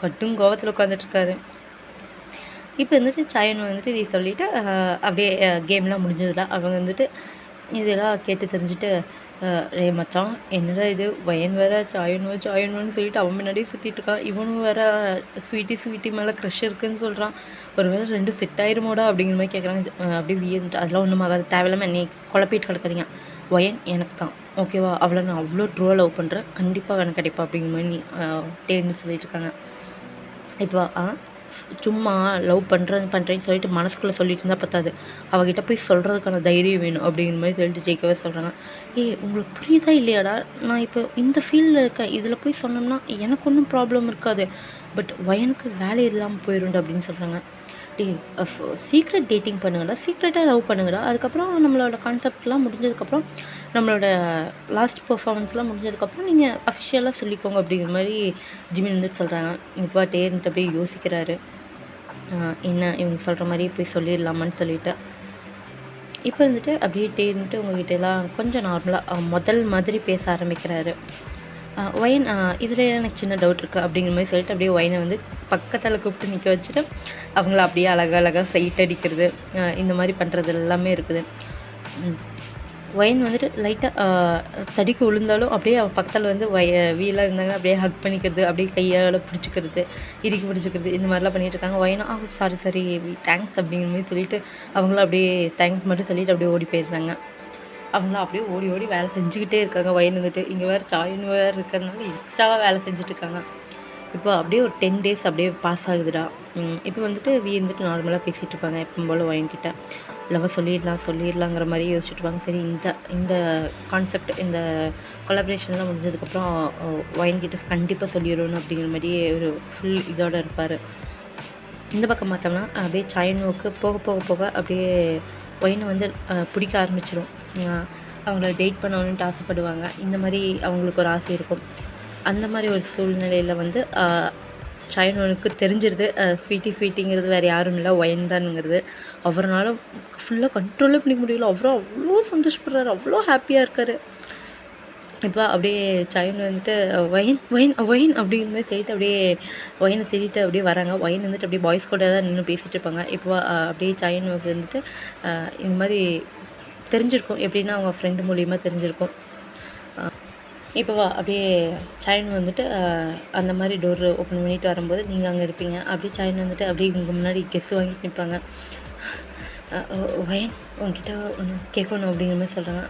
கட்டும் கோவத்தில் உட்காந்துட்ருக்காரு. இப்போ வந்துட்டு சாயன் வந்துட்டு இதை சொல்லிவிட்டு அப்படியே கேம்லாம் முடிஞ்சதுலாம் அவங்க வந்துட்டு இதெல்லாம் கேட்டு தெரிஞ்சுட்டு ரே மச்சான் என்னடா இது வயன் வேற சாயன்வான்னு சொல்லிட்டு அவன் முன்னாடியே சுற்றிட்டுருக்கான். இவனும் வேற ஸ்வீட்டி மேலே க்ரஷ் இருக்குதுன்னு சொல்கிறான். ஒரு வேளை 2 செட் ஆயிருமோடா அப்படிங்கிற மாதிரி கேட்குறாங்க. அப்படியே வியந்துட்டு அதெல்லாம் ஒன்றும் ஆகாது, தேவையில்லாமல் என்னை குழப்பிட்டு கிடக்காதீங்க. வயன் எனக்கு தான் ஓகேவா, அவளை நான் அவ்வளோ ட்ரூவாக லவ் பண்ணுறேன், கண்டிப்பாக எனக்கு கிடைப்பா அப்படிங்கிற மாதிரி டேன்னு சொல்லிட்டு இருக்காங்க. இப்போ சும்மா லவ் பண்ணுறேன்னு சொல்லிட்டு மனசுக்குள்ளே சொல்லிட்டு இருந்தால் பத்தாது, அவகிட்ட போய் சொல்கிறதுக்கான தைரியம் வேணும் அப்படிங்கிற மாதிரி சொல்லிட்டு ஜெயிக்கவே சொல்கிறாங்க. உங்களுக்கு புரியுதா இல்லையாடா, நான் இப்போ இந்த ஃபீல்டில் இருக்கேன், இதில் போய் சொன்னோம்னா எனக்கு ஒன்றும் ப்ராப்ளம் இருக்காது, பட் வயனுக்கு வேலை இல்லாமல் போயிடும்டா அப்படின்னு சொல்கிறாங்க. சீக்ரெட் டேட்டிங் பண்ணுங்கடா, சீக்ரெட்டாக லவ் பண்ணுங்கடா, அதுக்கப்புறம் நம்மளோட கான்செப்ட்லாம் முடிஞ்சதுக்கப்புறம், நம்மளோட லாஸ்ட் பெர்ஃபார்மன்ஸ்லாம் முடிஞ்சதுக்கப்புறம் நீங்கள் அஃபிஷியலாக சொல்லிக்கோங்க அப்படிங்கிற மாதிரி ஜிமின் வந்துட்டு சொல்கிறாங்க. இப்போ டேர்ன்ட்டு அப்படியே யோசிக்கிறாரு, என்ன இவங்க சொல்கிற மாதிரியே போய் சொல்லிடலாமான்னு சொல்லிட்டு. இப்போ வந்துட்டு அப்படியே டேர்ன்ட்டு உங்ககிட்ட எல்லாம் கொஞ்சம் நார்மலாக முதல் மாதிரி பேச ஆரம்பிக்கிறாரு. ஒயின் இதில் எனக்கு சின்ன டவுட் இருக்குது அப்படிங்கிற மாதிரி சொல்லிட்டு அப்படியே ஒயினை வந்து பக்கத்தில் கூப்பிட்டு நிற்க வச்சுட்டு அவங்கள அப்படியே அழகாக சைட் அடிக்கிறது, இந்த மாதிரி பண்ணுறது எல்லாமே இருக்குது. ஒயின் வந்துட்டு லைட்டாக தடிக்கு விழுந்தாலும் அப்படியே அவன் பக்கத்தில் வந்து வீலாக இருந்தாங்க அப்படியே ஹக் பண்ணிக்கிறது, அப்படியே கையால் பிடிச்சிக்கிறது, இறுக்கி பிடிச்சிக்கிறது, இந்த மாதிரிலாம் பண்ணிகிட்டு இருக்காங்க. ஒயினும் சாரி தேங்க்ஸ் அப்படிங்கிற மாதிரி சொல்லிவிட்டு அவங்களும் அப்படியே தேங்க்ஸ் மட்டும் சொல்லிவிட்டு அப்படியே ஓடி போயிடுறாங்க. அவங்களாம் அப்படியே ஓடி ஓடி வேலை செஞ்சுக்கிட்டே இருக்காங்க. வயன் வந்துட்டு இங்கே வேறு சாயின் வேறு இருக்கிறதுனால எக்ஸ்ட்ராவாக வேலை செஞ்சுட்ருக்காங்க. இப்போ அப்படியே ஒரு 10 days அப்படியே பாஸ் ஆகுதுடா. இப்போ வந்துட்டு வந்துட்டு நார்மலாக பேசிகிட்டு இருப்பாங்க எப்போ போல் வயன்கிட்ட. லவ் சொல்லிடலாங்கிற மாதிரி யோசிச்சுட்ருப்பாங்க. சரி, இந்த கான்செப்ட், இந்த கொலாபரேஷன்லாம் முடிஞ்சதுக்கப்புறம் வயன்கிட்ட கண்டிப்பாக சொல்லிடணும் அப்படிங்கிற மாதிரியே ஒரு ஃபுல் இதோடு இருப்பார். இந்த பக்கம் பார்த்தோம்னா அப்படியே சாயனுக்கு போக போக போக அப்படியே ஒயினை வந்து பிடிக்க ஆரம்பிச்சிடும். அவங்கள டேட் பண்ணணுன்ட்டு ஆசைப்படுவாங்க. இந்த மாதிரி அவங்களுக்கு ஒரு ஆசை இருக்கும். அந்த மாதிரி ஒரு சூழ்நிலையில் வந்து சாயனுக்கு தெரிஞ்சிருது ஸ்வீட்டிங்கிறது வேறு யாரும் இல்லை, ஒயின் தானுங்கிறது. அவரால் ஃபுல்லாக கண்ட்ரோலே பண்ணிக்க முடியல. அவ்வளோ சந்தோஷப்படுறாரு, அவ்வளோ ஹாப்பியாக இருக்கார். இப்போ அப்படியே சாயன் வந்துட்டு ஒயின் அப்படிங்கிற மாதிரி சொல்லிட்டு அப்படியே ஒயினை தேடிட்டு அப்படியே வராங்க. ஒயின் வந்துட்டு அப்படியே பாய்ஸ் கூட தான் நின்று பேசிகிட்டு இருப்பாங்க. இப்போ அப்படியே சாயனுக்கு வந்துட்டு இந்த மாதிரி தெரிஞ்சிருக்கும், எப்படின்னா அவங்க ஃப்ரெண்டு மூலியமாக தெரிஞ்சிருக்கும். இப்போ அப்படியே சாயன் வந்துட்டு அந்த மாதிரி டோர் ஓப்பன் பண்ணிட்டு வரும்போது நீங்கள் அங்கே இருப்பீங்க. அப்படியே சாயன் வந்துட்டு அப்படியே இங்கே முன்னாடி கெஸ் வாங்கிட்டு நிற்பாங்க. வயன் உங்ககிட்ட ஒன்று கேட்கணும் அப்படிங்கிற மாதிரி சொல்கிறாங்க.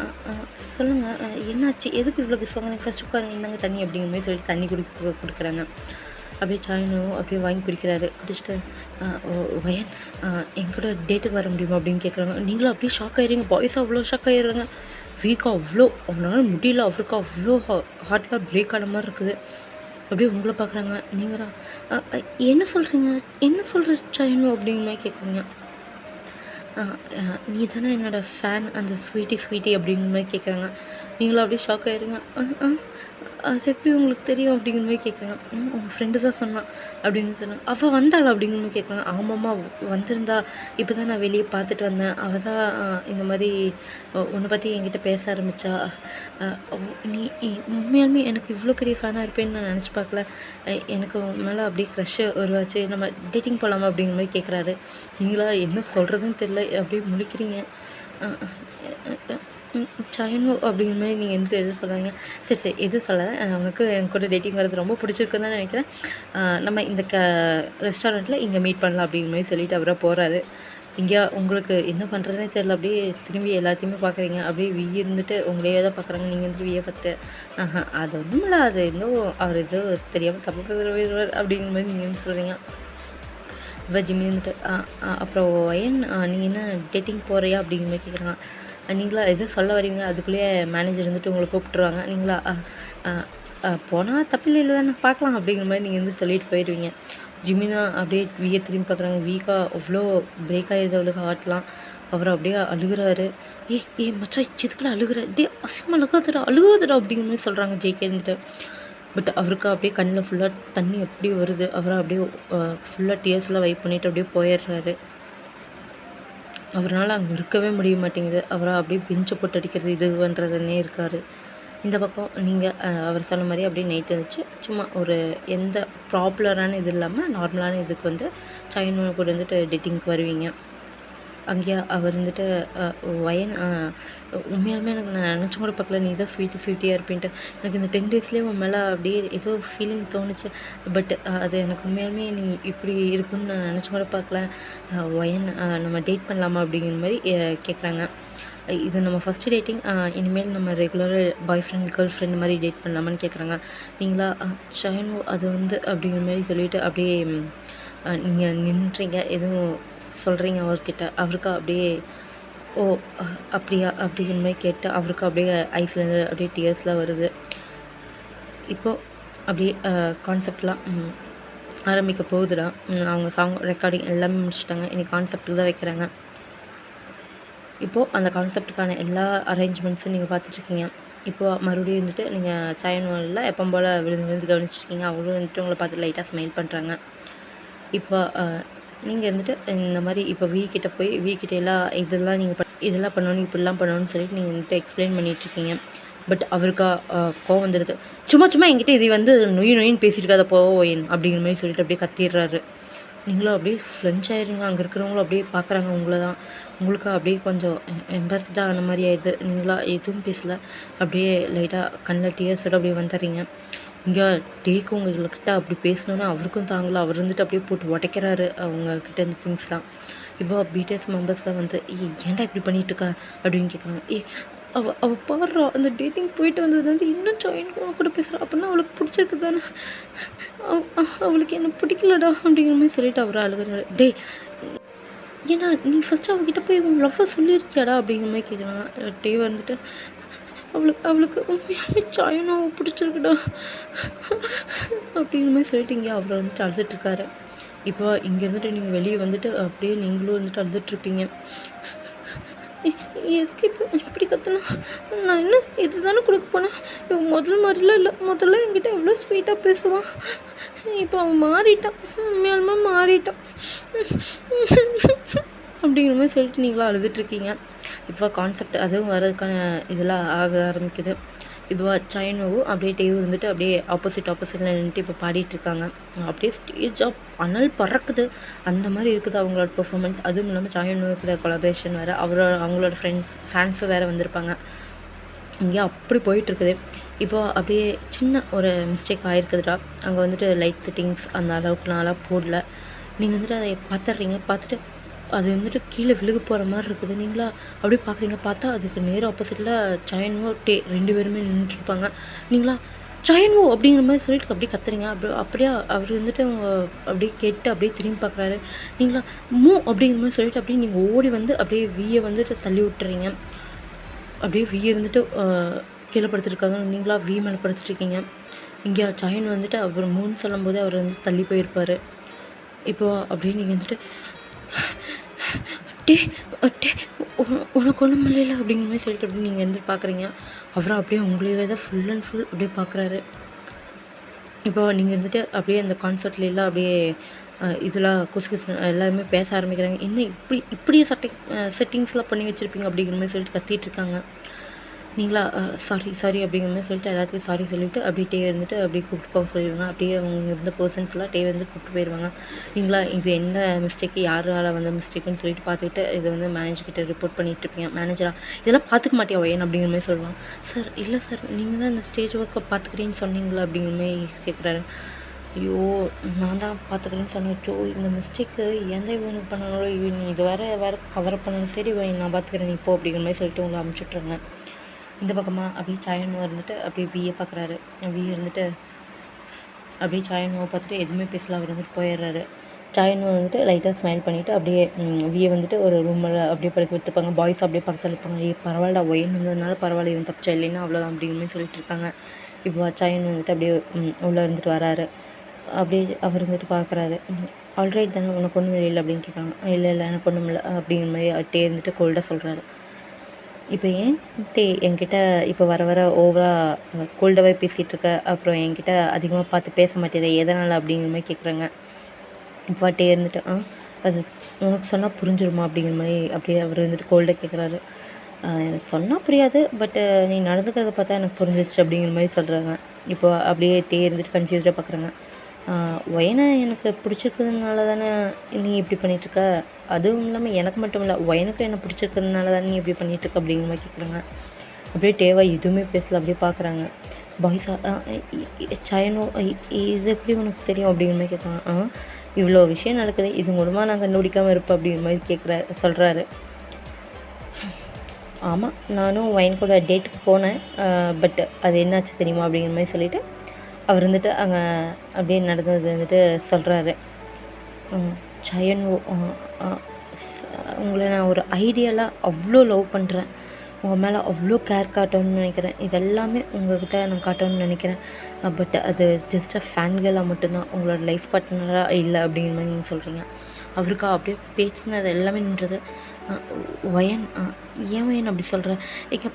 சொல்லுங்கள், என்னாச்சு, எதுக்கு இவ்வளோ கெஸ் வாங்க, ஃபஸ்ட் உட்காருங்க, இந்தாங்க தண்ணி அப்படிங்கிற மாதிரி சொல்லிட்டு தண்ணி கொடுக்குறாங்க. அப்படியே சாயனும் அப்படியே வாங்கி குடிக்கிறாரு. குடிச்சிட்டு வயன் என் கூட டேட்டுக்கு வர முடியுமா அப்படின்னு கேட்குறாங்க. நீங்களும் அப்படியே ஷாக் ஆகிடுறீங்க. பாய்ஸாக அவ்வளோ ஷாக் ஆகிடுறாங்க. வீக்காக அவ்வளோ அவனால் முடியல, அவருக்கு அவ்வளோ ஹார்ட்லாம் பிரேக் ஆன மாதிரி இருக்குது. அப்படியே உங்களை பார்க்குறாங்க. நீங்களா என்ன சொல்கிற சாயனு அப்படிங்கிற மாதிரி கேட்குறீங்க. நீ தானே என்னோடய ஃபேன், அந்த ஸ்வீட்டி அப்படிங்கிற மாதிரி கேட்குறாங்க. நீங்களும் அப்படியே ஷாக் ஆகிடுங்க. அது எப்படி உங்களுக்கு தெரியும் அப்படிங்கிற மாதிரி கேட்குறாங்க. உங்கள் ஃப்ரெண்டு தான் சொன்னான் அப்படின்னு சொன்னாங்க. அவள் வந்தாள் அப்படிங்கிற மாதிரி கேட்குறாங்க. ஆமாம்மா வந்திருந்தா, இப்போ தான் நான் வெளியே பார்த்துட்டு வந்தேன், அவள் தான் இந்த மாதிரி உன்னை பற்றி என்கிட்ட பேச ஆரம்பித்தா. நீ உண்மையாலுமே எனக்கு இவ்வளோ பெரிய ஃபேனாக இருப்பேன்னு நான் நினச்சி பார்க்கல. எனக்கு மேலே அப்படியே க்ரஷ்ஷு உருவாச்சு, நம்ம டேட்டிங் போகலாமா அப்படிங்கிற மாதிரி கேட்குறாரு. நீங்களா என்ன சொல்கிறதுன்னு தெரியல, அப்படியே முழிக்கிறீங்க. சாயனு அப்படிங்கிற மாதிரி நீங்கள் வந்துட்டு எதுவும் சொல்கிறாங்க. சரி எதுவும் சொல்ல, அவனுக்கு என் கூட டேட்டிங் வரது ரொம்ப பிடிச்சிருக்குன்னு தான் நினைக்கிறேன். நம்ம இந்த ரெஸ்டாரண்ட்டில் இங்கே மீட் பண்ணலாம் அப்படிங்கிற மாதிரி சொல்லிவிட்டு அவராக போகிறாரு. இங்கே உங்களுக்கு என்ன பண்ணுறதுனே தெரியல, அப்படியே திரும்பி எல்லாத்தையுமே பார்க்குறீங்க. அப்படியே இருந்துட்டு உங்களையே தான் பார்க்குறாங்க. நீங்கள் வந்துட்டு வியை பார்த்துட்டு அது ஒன்றும் இல்லை, அது இன்னும் அவர் ஏதோ தெரியாமல் தப்பு பண்ணுறவர் அப்படிங்கிற மாதிரி நீங்கள் வந்து சொல்கிறீங்க. இப்போ ஜிம்மி வந்துட்டு அப்புறம் ஏன் நீ என்ன டேட்டிங் போகிறியா அப்படிங்கிற மாதிரி கேட்குறாங்க. நீங்களா எதுவும் சொல்ல வரீங்க, அதுக்குள்ளேயே மேனேஜர் வந்துட்டு உங்களை கூப்பிட்ருவாங்க. நீங்களா போனால் தப்பில்லை தானே, பார்க்கலாம் அப்படிங்கிற மாதிரி நீங்கள் வந்து சொல்லிட்டு போயிடுவீங்க. ஜிமினா அப்படியே வீயை திரும்பி பார்க்குறாங்க. வீக்காக அவ்வளோ பிரேக் ஆகிடுது அவளுக்கு ஹார்ட்லாம். அவர் அப்படியே அழுகிறாரு. மச்சா இதுக்குள்ள அழுகிற, அசிங்கமாக அழுகாதடா அப்படிங்கிற மாதிரி சொல்கிறாங்க ஜேகே இருந்துட்டு. பட் அவருக்கு அப்படியே கண்ணில் ஃபுல்லாக தண்ணி எப்படி வருது. அவரை அப்படியே ஃபுல்லாக டியர்ஸ்லாம் வைப் பண்ணிவிட்டு அப்படியே போயிடுறாரு. அவரால் அங்கே இருக்கவே முடிய மாட்டேங்குது. அவரை அப்படியே பெஞ்சை போட்டு அடிக்கிறது இது பண்ணுறதுன்னே இருக்கார். இந்த பக்கம் நீங்கள் அவர் சொன்ன மாதிரி அப்படியே நைட் வந்துச்சு, சும்மா ஒரு எந்த ப்ராப்புலரான இது இல்லாமல் நார்மலான இதுக்கு வந்து சாயனு கூட வந்துட்டு டேட்டிங்க்கு வருவீங்க. அங்கேயா அவர் வந்துட்டு வயன் உண்மையாலுமே எனக்கு நான் நினச்சி கூட பார்க்கல, நீ தான் ஸ்வீட்டியாக இருப்பேன்ட்டு. எனக்கு இந்த 10 daysலேயே உன் மேலே அப்படியே ஏதோ ஃபீலிங் தோணுச்சு. பட் அது எனக்கு உண்மையாலுமே நீ இப்படி இருக்குன்னு நான் நினச்சி கூட பார்க்கல. வயன் நம்ம டேட் பண்ணலாமா அப்படிங்கிற மாதிரி கேட்குறாங்க. இது நம்ம ஃபஸ்ட்டு டேட்டிங், இனிமேல் நம்ம ரெகுலராக பாய் ஃப்ரெண்ட் கேர்ள் ஃப்ரெண்ட் மாதிரி டேட் பண்ணலாமான்னு கேட்குறாங்க. நீங்களா ஷயனு அது வந்து அப்படிங்கிற மாதிரி சொல்லிவிட்டு அப்படியே நீங்கள் நின்றீங்க எதுவும் சொல்கிறீங்க அவர்கிட்ட. அவருக்கு அப்படியே ஓ அப்படியா அப்படிங்கிற மாதிரி கேட்டு அவருக்கு அப்படியே ஐஸ்லேருந்து அப்படியே டியர்ஸ்லாம் வருது. இப்போது அப்படியே கான்செப்ட்லாம் ஆரம்பிக்க போகுதுடா. அவங்க சாங் ரெக்கார்டிங் எல்லாமே முடிச்சுட்டாங்க. இன்றைக்கி கான்செப்ட்டுக்கு தான் வைக்கிறாங்க. இப்போது அந்த கான்செப்ட்டுக்கான எல்லா அரேஞ்ச்மெண்ட்ஸும் நீங்கள் பார்த்துட்ருக்கீங்க. இப்போது மறுபடியும் வந்துட்டு நீங்கள் சாயன்வாலில் எப்போ போல் விழுந்து விழுந்து கவனிச்சிருக்கீங்க. அவரும் வந்துட்டு உங்களை பார்த்து லைட்டாக ஸ்மைல் பண்ணுறாங்க. இப்போ நீங்கள் வந்துட்டு இந்த மாதிரி இப்போ கிட்ட போய் கிட்ட எல்லாம் இதெல்லாம் நீங்கள் இதெல்லாம் பண்ணணும் இப்படிலாம் பண்ணணும்னு சொல்லிட்டு நீங்கள் வந்துட்டு எக்ஸ்பிளைன் பண்ணிகிட்ருக்கீங்க. பட் அவருக்கா கோவம் வந்துடுது. சும்மா சும்மா என்கிட்ட இது வந்து நொயின்னு பேசிட்டு இருக்காத போயின் அப்படிங்கிற மாதிரி சொல்லிட்டு அப்படியே கத்திடுறாரு. நீங்களும் அப்படியே ஃப்ரெஞ்ச் ஆயிடுங்க. அங்கே இருக்கிறவங்களும் அப்படியே பார்க்குறாங்க உங்களை தான். உங்களுக்கு அப்படியே கொஞ்சம் எம்பர்ஸ்டாக ஆன மாதிரி ஆயிடுது. நீங்களா எதுவும் பேசல. அப்படியே லைட்டாக கண்ணில் டியர்ஸோட அப்படியே வந்துடுறீங்க. இங்கே டேக்கு உங்கள்கிட்ட அப்படி பேசணுன்னா அவருக்கும் தாங்கல. அவர் வந்துட்டு அப்படியே போட்டு உடைக்கிறாரு அவங்கக்கிட்ட இந்த திங்ஸ்லாம். இப்போ பிடிஎஸ் மெம்பர்ஸ்லாம் வந்து ஏன்டா இப்படி பண்ணிகிட்ருக்கா அப்படின்னு கேட்குறாங்க. அவள் பாடுறா அந்த டேட்டிங் போயிட்டு வந்தது வந்து இன்னும் ஜாயின் கூட பேசுகிறா அப்படின்னா அவளுக்கு பிடிச்சிருக்கு தானே. அவளுக்கு என்ன பிடிக்கலடா அப்படிங்கிற மாதிரி சொல்லிட்டு அவர் அழுகிறாரு. ஏன்னா நீ ஃபஸ்ட்டு அவகிட்ட போய் உன் லவ்வை சொல்லியிருக்கியாடா அப்படிங்கிற மாதிரி கேட்குறாங்க. டே வந்துட்டு அவளுக்கு உண்மையாகவே சாயனாவை பிடிச்சிருக்குடா அப்படிங்கிற மாதிரி சொல்லிட்டு இங்கே அவரை வந்துட்டு அழுதுட்ருக்காரு. இப்போ இங்கே இருந்துட்டு நீங்கள் வெளியே வந்துட்டு அப்படியே நீங்களும் வந்துட்டு அழுதுட்ருப்பீங்க. எதுக்கு இப்போ இப்படி கற்றுனா நான் என்ன இது தானே கொடுக்க போனேன். இவன் மாதிரிலாம் இல்லை. முதல்ல என்கிட்ட எவ்வளோ ஸ்வீட்டாக பேசுவான். இப்போ அவன் மாறிட்டான். உண்மையாலுமே மாறிட்டான் அப்படிங்கிற மாதிரி சொல்லிட்டு நீங்களும் அழுதுட்ருக்கீங்க. இப்போ கான்செப்ட் அதுவும் வர்றதுக்கான இதெல்லாம் ஆக ஆரம்பிக்குது. இப்போ சைனோவும் அப்படியே டேவும் இருந்துட்டு அப்படியே ஆப்போசிட்டில் நின்றுட்டு இப்போ பாடிட்டுருக்காங்க. அப்படியே ஸ்டேஜ் ஆஃப் அனல் பறக்குது. அந்த மாதிரி இருக்குது அவங்களோட பெர்ஃபார்மன்ஸ். அதுவும் இல்லாமல் சாயனோ கூட கொலாபரேஷன் வேறு. அவங்களோட ஃபேன்ஸும் வேறு வந்திருப்பாங்க. இங்கே அப்படி போயிட்டுருக்குது. இப்போது அப்படியே சின்ன ஒரு மிஸ்டேக் ஆகிருக்குதுடா. அங்கே வந்துட்டு லைட் செட்டிங்ஸ் அந்த அளவுக்கு நாளாக போடல. நீங்கள் வந்துட்டு அதை பார்த்துட்டு அது வந்துட்டு கீழே விழுக போகிற மாதிரி இருக்குது. நீங்களா அப்படியே பார்க்குறீங்க. பார்த்தா அதுக்கு நேர் ஆப்போசிட்டில் சயன்வோ ரெண்டு பேருமே நின்றுட்டுருப்பாங்க. நீங்களா சயன்வோ அப்படிங்கிற மாதிரி சொல்லிட்டு அப்படியே கத்துறீங்க. அப்படியே அவர் வந்துட்டு அவங்க அப்படியே கேட்டு அப்படியே திரும்பி பார்க்குறாரு. நீங்களா அப்படிங்கிற மாதிரி சொல்லிட்டு அப்படியே நீங்கள் ஓடி வந்து அப்படியே வியை வந்துட்டு தள்ளி விட்டுறீங்க. அப்படியே இருந்துட்டு கீழே படுத்துருக்காங்க. நீங்களா மேலே படுத்துட்ருக்கீங்க. இங்கே சயன் வந்துட்டு அவர் சொல்லும்போது அவர் வந்து தள்ளி போயிருப்பார். இப்போது அப்படியே நீங்கள் வந்துட்டு உனக்கு ஒன்றும் இல்லைல்ல அப்படிங்கிற மாதிரி சொல்லிட்டு அப்படி நீங்கள் இருந்து பார்க்குறீங்க. அவரும் அப்படியே உங்களையே தான் ஃபுல் அண்ட் ஃபுல் அப்படியே பார்க்குறாரு. இப்போ நீங்கள் இருந்துட்டு அப்படியே அந்த கான்சர்ட்லாம் அப்படியே இதெல்லாம் குசு எல்லாருமே பேச ஆரம்பிக்கிறாங்க. என்ன இப்படியே செட்டிங்ஸ்லாம் பண்ணி வச்சுருப்பீங்க அப்படிங்கிற மாதிரி சொல்லிட்டு கத்திகிட்ருக்காங்க. நீங்களா சாரி அப்படிங்கிற மாதிரி சொல்லிட்டு எல்லாத்துக்கும் சாரி சொல்லிவிட்டு அப்படியே டே இருந்துட்டு அப்படியே கூப்பிட்டு போக சொல்லிடுவாங்க. அப்படியே அவங்க இருந்த பர்சன்ஸ்லாம் டே வந்து கூப்பிட்டு போயிடுவாங்க. நீங்களா இது எந்த மிஸ்டேக்கு யாரால் வந்த மிஸ்டேக்குன்னு சொல்லிட்டு பார்த்துக்கிட்டு இதை வந்து மேனேஜர்கிட்ட ரிப்போர்ட் பண்ணிகிட்ருப்பீங்க. மேனேஜரா இதெல்லாம் பார்த்துக்க மாட்டியா ஒயன் அப்படிங்கிற மாதிரி சொல்லுவாங்க. சார் இல்லை சார் நீங்கள் தான் இந்த ஸ்டேஜ் ஒர்க்கை பார்த்துக்கிறேன்னு சொன்னீங்களா அப்படிங்கிற மாதிரி கேட்குறாரு. ஐயோ நான் தான் பார்த்துக்கிறேன்னு சொன்னச்சோ இந்த மிஸ்டேக்கு எந்த இவனுக்கு பண்ணணும் இவன் இது வேறு கவர் பண்ணணும். சரி நான் பார்த்துக்கிறேன் இப்போ அப்படிங்கிற மாதிரி சொல்லிட்டு உங்களை அனுப்பிச்சுட்றாங்க. இந்த பக்கமாக அப்படியே சாயனோ இருந்துட்டு அப்படியே வியை பார்க்குறாரு. இருந்துட்டு அப்படியே சாயனோவை பார்த்துட்டு எதுவுமே பேசல. அவர் வந்துட்டு போயிடுறாரு. சாயனோ வந்துட்டு லைட்டாக ஸ்மைல் பண்ணிவிட்டு அப்படியே வியை வந்துட்டு ஒரு ரூமில் அப்படியே படுக்க விட்டுருப்பாங்க. பாய்ஸ் அப்படியே பக்கத்தில் இருப்பாங்க. பரவாயில்ல ஒயின் இருந்ததுனால பரவாயில்ல இவன் தப்பிச்சா இல்லைன்னா அவ்வளோதான் அப்படிங்கிற மாதிரி சொல்லிட்டு இருக்காங்க. இப்போ சாயனோ வந்துட்டு அப்படியே உள்ளே இருந்துட்டு வராரு. அப்படியே அவர் வந்துட்டு பார்க்குறாரு. ஆல்ரைட் தானே உனக்கு ஒன்றும் இல்லை அப்படின்னு கேட்குறாங்க. இல்லை எனக்கு ஒன்றும் இல்லை அப்படிங்கிற மாதிரி அட்டே இருந்துட்டு கோல்டாக சொல்கிறாரு. இப்போ என்கிட்ட இப்போ வர ஓவராக கோல்டாகவே பேசிகிட்ருக்க, அப்புறம் என்கிட்ட அதிகமாக பார்த்து பேச மாட்டேற எதனால் அப்படிங்கிற மாதிரி கேட்குறாங்க. இப்போ இருந்துட்டு அது உனக்கு சொன்னால் புரிஞ்சிருமா அப்படிங்கிற மாதிரி அப்படியே அவர் வந்துட்டு கோல்டாக கேட்குறாரு. எனக்கு சொன்னால் புரியாது, பட்டு நீ நடந்துக்கிறத பார்த்தா எனக்கு புரிஞ்சிச்சு அப்படிங்கிற மாதிரி சொல்கிறாங்க. இப்போ அப்படியே இருந்துட்டு கன்ஃபியூஸ்டாக பார்க்குறாங்க. ஒயனை எனக்கு பிடிச்சிருக்கிறதுனால தானே நீ இப்படி பண்ணிகிட்ருக்க, அதுவும் இல்லாமல் எனக்கு மட்டும் இல்லை ஒயனுக்கும் என்ன பிடிச்சிருக்கிறதுனால தானே நீ இப்படி பண்ணிகிட்ருக்க அப்படிங்கிற மாதிரி கேட்குறாங்க. அப்படியே டேவா எதுவுமே பேசல, அப்படியே பார்க்குறாங்க. பாய்ஸா சயனோ இது எப்படி உனக்கு தெரியும் அப்படிங்கிற மாதிரி கேட்குறாங்க. இவ்வளோ விஷயம் நடக்குது, இது மூலமாக நான் கண்டுபிடிக்காமல் இருப்பேன் அப்படிங்கிற மாதிரி சொல்கிறாரு. ஆமாம் நானும் ஒயன் கூட டேட்டுக்கு போனேன், பட் அது என்னாச்சு தெரியுமா அப்படிங்கிற மாதிரி சொல்லிவிட்டு அவர் வந்துட்டு அங்கே அப்படியே நடந்தது வந்துட்டு சொல்கிறாரு. சயன் உங்களை நான் ஒரு ஐடியலாக அவ்வளோ லவ் பண்ணுறேன். உங்கள் மேலே அவ்வளோ கேர் காட்டணும்னு நினைக்கிறேன். இதெல்லாமே உங்கள்கிட்ட நான் காட்டணும்னு நினைக்கிறேன். பட் அது ஜஸ்ட் ஃபேன் கேர்ளாக மட்டும்தான், உங்களோட லைஃப் பார்ட்னராக இல்லை அப்படிங்கிற மாதிரி நீங்கள் சொல்கிறீங்க. அவருக்கு அப்படியே பேசினது எல்லாமே நின்றது. வயன் ஏன் வயன் அப்படி சொல்கிற?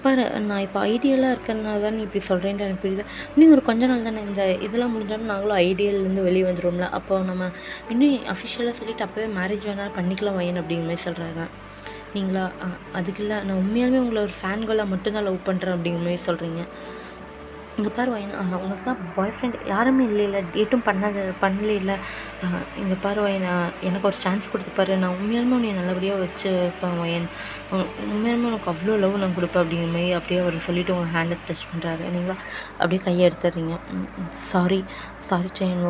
பாரு, நான் இப்போ ஐடியலாக இருக்கிறனால தான் நீ இப்படி சொல்கிறேன்ட்டு எனக்கு புரியுது. இன்னும் ஒரு கொஞ்ச நாள் தானே இந்த இதெல்லாம் முடிஞ்சாலும் நாங்களும் ஐடியல்லேருந்து வெளியே வந்துடுவோம்ல. அப்போ நம்ம இன்னும் அஃபிஷியலாக சொல்லிவிட்டு அப்போவே மேரேஜ் வேணாலும் பண்ணிக்கலாம் வயன் அப்படிங்கிற மாதிரி சொல்கிறாங்க. நீங்களா அதுக்கு இல்லை, நான் உண்மையாலுமே உங்களை ஒரு ஃபேன் கேர்ளாக மட்டும்தான் லவ் பண்ணுறேன் அப்படிங்கிற மாதிரி சொல்கிறீங்க. இங்கே பாரு வயன், உனக்கு தான் பாய் ஃப்ரெண்ட் யாருமே இல்லை, டேட்டும் பண்ணல. இங்கே பாரு வயன், எனக்கு ஒரு சான்ஸ் கொடுத்துப்பாரு. நான் உண்மையாலுமே உன்னை நல்லபடியாக வச்சுப்பேன் வயன். உண்மையாலுமே உனக்கு அவ்வளோ லவ் நான் கொடுப்பேன் அப்படிங்கிற மாதிரி அப்படியே அவர் சொல்லிவிட்டு உங்கள் ஹேண்டை டச் பண்ணுறாரு. நீங்களா அப்படியே கையை எடுத்துடுறீங்க. சாரி சயன்,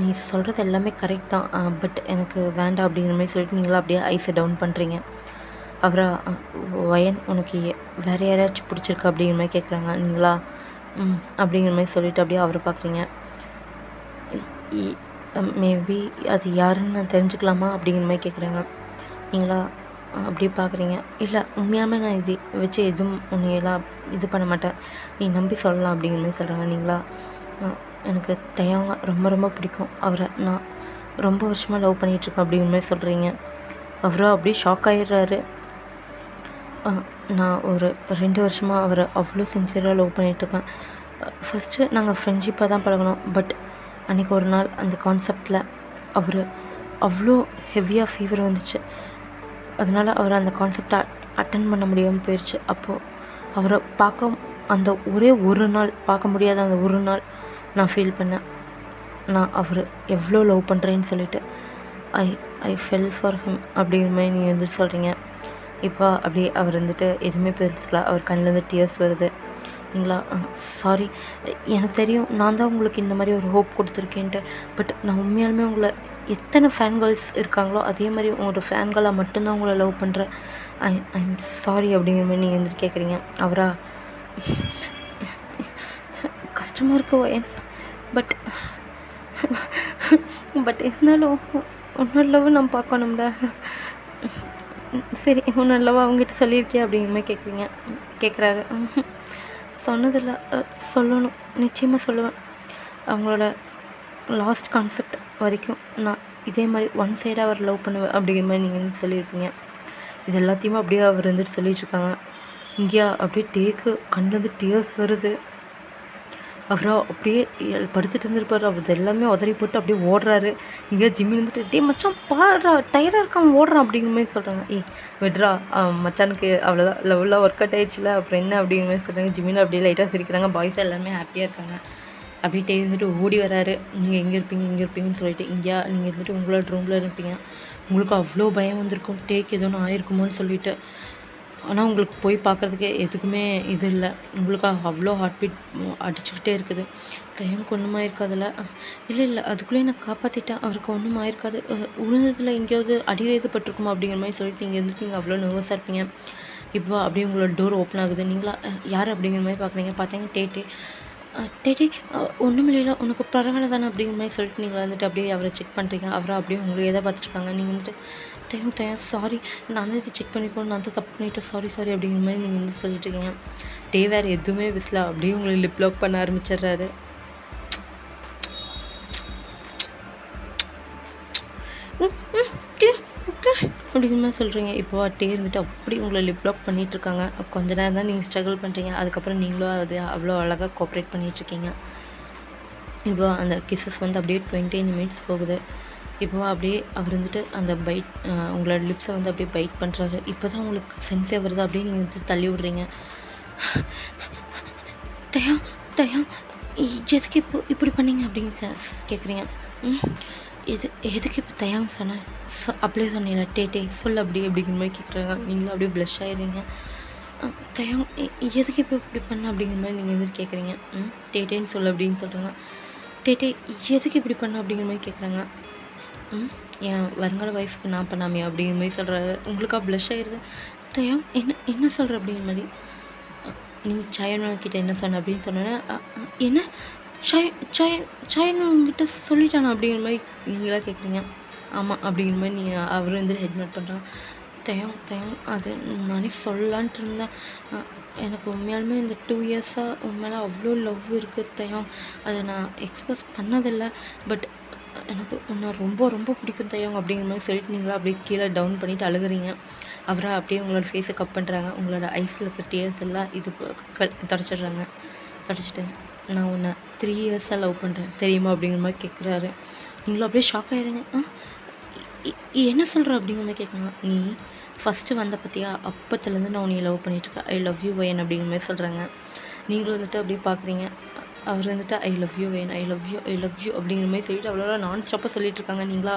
நீ சொல்கிறது எல்லாமே கரெக்ட் தான், பட் எனக்கு வேண்டாம் அப்படிங்கிற மாதிரி சொல்லிட்டு நீங்களா அப்படியே ஐஸை டவுன் பண்ணுறீங்க. அவரா வயன், உனக்கு வேறு யாராச்சும் பிடிச்சிருக்கா அப்படிங்கிற மாதிரி கேட்குறாங்க. நீங்களா அப்படிங்கிற மாதிரி சொல்லிவிட்டு அப்படியே அவரை பார்க்குறீங்க. மேபி அது யாருன்னு நான் தெரிஞ்சுக்கலாமா அப்படிங்கிற மாதிரி கேட்குறாங்க. நீங்களா அப்படியே பார்க்குறீங்க. இல்லை, உண்மையாலுமே நான் இது வச்சு எதுவும் உன்னையெல்லாம் இது பண்ண மாட்டேன், நீ நம்பி சொல்லலாம் அப்படிங்கிற மாதிரி சொல்கிறாங்க. நீங்களா எனக்கு தயங்க ரொம்ப ரொம்ப பிடிக்கும், அவரை நான் ரொம்ப வருஷமாக லவ் பண்ணிகிட்ருக்கேன் அப்படிங்கிற மாதிரி சொல்கிறீங்க. அவரும் அப்படியே ஷாக் ஆகிடுறாரு. நான் ஒரு 2 வருஷமாக அவரை அவ்வளோ சின்சியராக லவ் பண்ணிகிட்ருக்கேன். ஃபஸ்ட்டு நாங்கள் ஃப்ரெண்ட்ஷிப்பாக தான் பழகினோம். பட் அன்றைக்கி ஒரு நாள் அந்த கான்செப்டில் அவர் அவ்வளோ ஹெவியாக ஃபீவர் வந்துச்சு. அதனால் அவர் அந்த கான்செப்டை அட்டன் பண்ண முடியாமல் போயிடுச்சு. அப்போது அவரை அந்த ஒரே ஒரு நாள் பார்க்க முடியாத அந்த ஒரு நாள் நான் ஃபீல் பண்ணேன், நான் அவர் எவ்வளோ லவ் பண்ணுறேன்னு சொல்லிட்டு. ஐ ஃபெல் ஃபார் ஹிம் அப்படிங்கிற மாதிரி நீங்கள் வந்துட்டு சொல்கிறீங்க. இப்போ அப்படியே அவர் வந்துட்டு எதுவுமே பேசல, அவர் கண்ணிலேருந்து டியர்ஸ் வருது. நீங்களா சாரி, எனக்கு தெரியும் நான் தான் உங்களுக்கு இந்த மாதிரி ஒரு ஹோப் கொடுத்துருக்கேன்ட்டு. பட் நான் உண்மையாலுமே உங்களை எத்தனை ஃபேன் கேர்ள்ஸ் இருக்காங்களோ அதே மாதிரி ஒரு ஃபேன் கேர்ளாக மட்டும்தான் உங்களை லவ் பண்ணுறேன். ஐம் சாரி அப்படிங்கிற மாதிரி நீங்கள் வந்துட்டு கேட்குறீங்க. அவரா கஷ்டமாக இருக்கு வயன், பட் இருந்தாலும் உன்னோட லவ் நான் பார்க்கணும்ல. சரி, உன்னோட லவ் அவங்ககிட்ட சொல்லியிருக்கியா அப்படிங்கிற மாதிரி கேட்குறாரு. சொன்னதில்ல, சொல்லணும், நிச்சயமாக சொல்லுவேன். அவங்களோட லாஸ்ட் கான்செப்ட் வரைக்கும் நான் இதே மாதிரி ஒன் சைடாக அவர் லவ் பண்ணுவேன் அப்படிங்கிற மாதிரி நீங்கள் வந்து சொல்லியிருக்கீங்க. இது எல்லாத்தையுமே அப்படியே அவர் வந்துட்டு சொல்லிகிட்ருக்காங்க. இங்கேயா அப்படியே டேக்கு கண்ணிலேருந்து டியர்ஸ் வருது. அவரா அப்படியே படுத்துட்டு இருந்திருப்பார். அவர் எல்லாமே உதறி போட்டு அப்படியே ஓடுறாரு. இங்கே ஜிம்மி வந்துட்டு டே மச்சான் பாடுறா, டயராக இருக்கான் ஓடுறான் அப்படிங்கிற மாதிரி சொல்கிறாங்க. விட்றா, மச்சானுக்கு அவ்வளோதான் லெவலாக ஒர்க் அவுட் ஆயிடுச்சுல, அப்புறம் என்ன அப்படிங்கிற மாதிரி சொல்கிறாங்க. ஜிம்மியில் அப்படியே லைட்டாக சிரிக்கிறாங்க. பாய்ஸ் எல்லாருமே ஹாப்பியாக இருக்காங்க. அப்படியே இருந்துட்டு ஓடி வராரு. நீங்கள் எங்கே இருப்பீங்கன்னு சொல்லிட்டு. இங்கேயா நீங்கள் இருந்துட்டு உங்களோட ரூமில் இருப்பீங்க. உங்களுக்கு அவ்வளோ பயம் வந்திருக்கும், டேக் எதுவும் ஆயிருக்குமோன்னு சொல்லிட்டு. ஆனால் உங்களுக்கு போய் பார்க்குறதுக்கே எதுக்குமே இது இல்லை. உங்களுக்கு அவ்வளோ ஹார்ட் பீட் அடிச்சுக்கிட்டே இருக்குது. தயவுக்கு ஒன்றும் ஆயிருக்காதுல்ல? இல்லை, அதுக்குள்ளேயே நான் காப்பாற்றிட்டேன், அவருக்கு ஒன்றும் ஆயிருக்காது. உழுந்ததில் எங்கேயாவது அடி பட்டிருக்குமா அப்படிங்கிற மாதிரி சொல்லிட்டு நீங்கள் இருந்துட்டு நீங்கள் அவ்வளோ நர்வஸாக இருப்பீங்க. இப்போ அப்படியே உங்களோட டோர் ஓப்பன் ஆகுது. நீங்களா யார் அப்படிங்கிற மாதிரி பார்த்தீங்க டேட்டே ஒன்றும் இல்லைல்ல, உனக்கு பரவாயில்ல தானே அப்படிங்கிற மாதிரி சொல்லிட்டு நீங்கள் வந்துட்டு அப்படியே அவரை செக் பண்ணுறீங்க. அவரை அப்படியே உங்களுக்கு எதை பார்த்துருக்காங்க. நீங்கள் வந்துட்டு தயம் சாரி, நான் தான் இதை செக் பண்ணிக்கணும், நான் தான் தப்பு பண்ணிவிட்டேன், சாரி அப்படிங்கிற மாதிரி நீங்கள் வந்து சொல்லிட்டு இருக்கீங்க. வேறு எதுவுமே விசில அப்படியே உங்களை லிப் லாக் பண்ண ஆரம்பிச்சிடுறாரு. அப்படிங்கிற மாதிரி சொல்கிறீங்க. இப்போ இருந்துட்டு அப்படி உங்களை லிப் லாக் பண்ணிகிட்ருக்காங்க. கொஞ்ச நேரம் தான் நீங்கள் ஸ்ட்ரகிள் பண்ணுறீங்க. அதுக்கப்புறம் நீங்களும் அது அவ்வளோ அழகாக கோஆப்ரேட் பண்ணிகிட்ருக்கீங்க. இப்போ அந்த கிஸ்ஸஸ் வந்து அப்படியே 20 minutes போகுது. இப்போ அப்படியே அவர் வந்துட்டு அந்த பைட் உங்களோட லிப்ஸை வந்து அப்படியே பைட் பண்ணுறாரு. இப்போ தான் உங்களுக்கு சென்ஸே வருது. அப்படியே நீங்கள் வந்து தள்ளி விட்றீங்க. தயம் எதுக்கு இப்போ இப்படி பண்ணீங்க அப்படின்னு கேட்குறீங்க. எதுக்கு இப்போ தயாங்க சொன்னேன், அப்படியே சொன்னீங்களா டே சொல் அப்படிங்கிற மாதிரி கேட்குறாங்க. நீங்களும் அப்படியே ப்ளஷ் ஆகிடுறீங்க. தயம் எதுக்கு இப்போ இப்படி பண்ண அப்படிங்கிற மாதிரி நீங்கள் வந்துட்டு கேட்குறீங்க. டேட்டேன்னு சொல் அப்படின்னு சொல்கிறாங்க. டேட்டே எதுக்கு இப்படி பண்ண அப்படிங்கிற மாதிரி கேட்குறாங்க. என் வருங்கால ஒய்ஃபுக்கு நான் பண்ணாமையா அப்படிங்கிற மாதிரி சொல்கிறாரு. உங்களுக்கா ப்ளஷ் ஆகிடுது. தயம் என்ன சொல்கிற அப்படிங்கிற மாதிரி. நீங்கள் சயன்கிட்ட என்ன சொன்ன அப்படின்னு சொன்னோன்னே என்ன சயன் உங்ககிட்ட சொல்லிட்டானா அப்படிங்கிற மாதிரி நீங்களாக கேட்குறீங்க. ஆமாம் அப்படிங்கிற மாதிரி அவர் வந்து ஹெட் நோட் பண்ணுறாங்க. தயம் அது நானே சொல்லலான்ட்டு இருந்தேன். எனக்கு உண்மையாலுமே இந்த 2 இயர்ஸாக உண்மையில அவ்வளோ லவ் இருக்குது தயம். அதை நான் எக்ஸ்பிரஸ் பண்ணதில்லை. பட் எனக்கு உன்னை ரொம்ப ரொம்ப பிடிக்கும் தயம் அப்படிங்கிற மாதிரி சொல்லிட்டு நீங்களா அப்படியே கீழே டவுன் பண்ணிவிட்டு அழுகுறீங்க. அவரை அப்படியே உங்களோட ஃபேஸை கப் பண்ணுறாங்க. உங்களோட ஐஸில் இருக்க டியர்ஸ் எல்லாம் இது தொடச்சிடுறாங்க. தொடச்சிட்டு நான் உன்னை 3 இயர்ஸாக லவ் பண்ணுறேன் தெரியுமா அப்படிங்கிற மாதிரி கேட்குறாரு. நீங்களும் அப்படியே ஷாக் ஆகிடுங்க. என்ன சொல்கிற அப்படிங்கிற மாதிரி கேட்குறாங்க. நீ ஃபஸ்ட்டு வந்த பார்த்தியா, அப்பத்துலேருந்து நான் உன்னை லவ் பண்ணிகிட்ருக்கேன். ஐ லவ் யூ வயன் அப்படிங்கிற மாதிரி சொல்கிறாங்க. நீங்களும் வந்துட்டு அப்படியே பார்க்குறீங்க. அவர் வந்துட்டு ஐ லவ் யூ வயன், ஐ லவ் யூ அப்படிங்கிற மாதிரி சொல்லிட்டு அவ்வளோ நான் ஸ்டாப்பாக சொல்லிகிட்ருக்காங்க. நீங்களா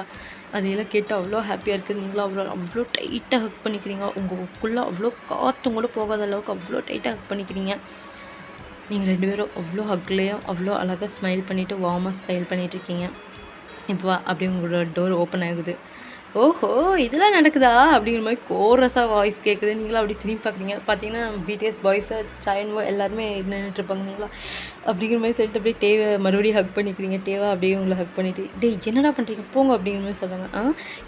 அதையெல்லாம் கேட்டு அவ்வளோ ஹாப்பியாக இருக்குது. நீங்களும் அவ்வளோ டைட்டாக ஹக் பண்ணிக்கிறீங்க. உங்களுக்குள்ளே அவ்வளோ காற்றும் கூட போகாத அளவுக்கு அவ்வளோ டைட்டாக ஹக் பண்ணிக்கிறீங்க. நீங்கள் 2 பேரும் அவ்வளோ ஹக்லேயும் அவ்வளோ அழகாக ஸ்மைல் பண்ணிவிட்டு வார்மாக ஸ்மைல் பண்ணிகிட்ருக்கீங்க. இப்போ அப்படியே உங்களோட டோர் ஓப்பன் ஆகுது. ஓஹோ, இதெல்லாம் நடக்குதா அப்படிங்கிற மாதிரி கோரஸாக வாய்ஸ் கேட்குது. நீங்களும் அப்படி திரும்பி பார்க்குறீங்க. பார்த்தீங்கன்னா பிடிஎஸ் பாய்ஸாக சாயன்வோ எல்லாருமே நின்றுட்டுருப்பாங்க. நீங்களா அப்படிங்கிற மாதிரி சொல்லிட்டு அப்படியே டேவை மறுபடியும் ஹக் பண்ணிக்கிறீங்க. டேவா அப்படியே உங்களை ஹக் பண்ணிவிட்டு டே என்னடா பண்ணுறீங்க போங்க அப்படிங்கிற மாதிரி சொல்கிறாங்க.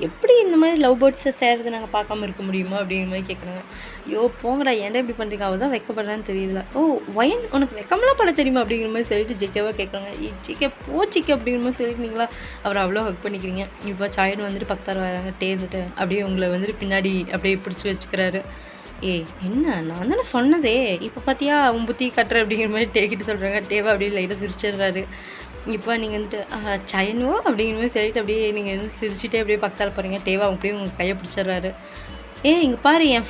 எப்படி இந்த மாதிரி லவ் பேர்ட்ஸை சேர்றது நாங்கள் பார்க்காம இருக்க முடியுமா அப்படிங்கிற மாதிரி கேட்குறாங்க. ஐயோ போங்கடா, ஏன்டா இப்படி பண்ணுறீங்க, அவள் தான் வைக்கப்படுறான்னு தெரியுதுல. ஓ வயன் உனக்கு வெக்கமெல்லாம் பண்ண தெரியுமா அப்படிங்கிற மாதிரி சொல்லிட்டு ஜிக்கேவாக கேட்குறாங்க. ஜிக்கே போச்சிக்கே அப்படிங்கிற மாதிரி சொல்லிட்டு நீங்களா அவரை அவ்வளோ ஹக் பண்ணிக்கிறீங்க. இப்போ சாயன் வந்துட்டு பக்கத்தார வராங்க. டேர்ந்துட்டு அப்படியே உங்களை வந்துட்டு பின்னாடி அப்படியே பிடிச்சி வச்சுக்கிறாரு. என்ன நான் தானே சொன்னதே, இப்போ பார்த்தியா உன் புத்தி கட்டுற அப்படிங்கிற மாதிரி டேக்கிட்டு சொல்கிறாங்க. டேவா அப்படியே லைட்டாக சிரிச்சிடுறாரு. இப்போ நீங்கள் வந்துட்டு சயன்வோ அப்படிங்கிற மாதிரி சொல்லிட்டு அப்படியே நீங்கள் வந்து சிரிச்சுட்டே அப்படியே பக்கத்தால் போகிறீங்க. டேவா அப்படியே உங்களுக்கு கையை பிடிச்சிடுறாரு. இங்கே பாரு, என்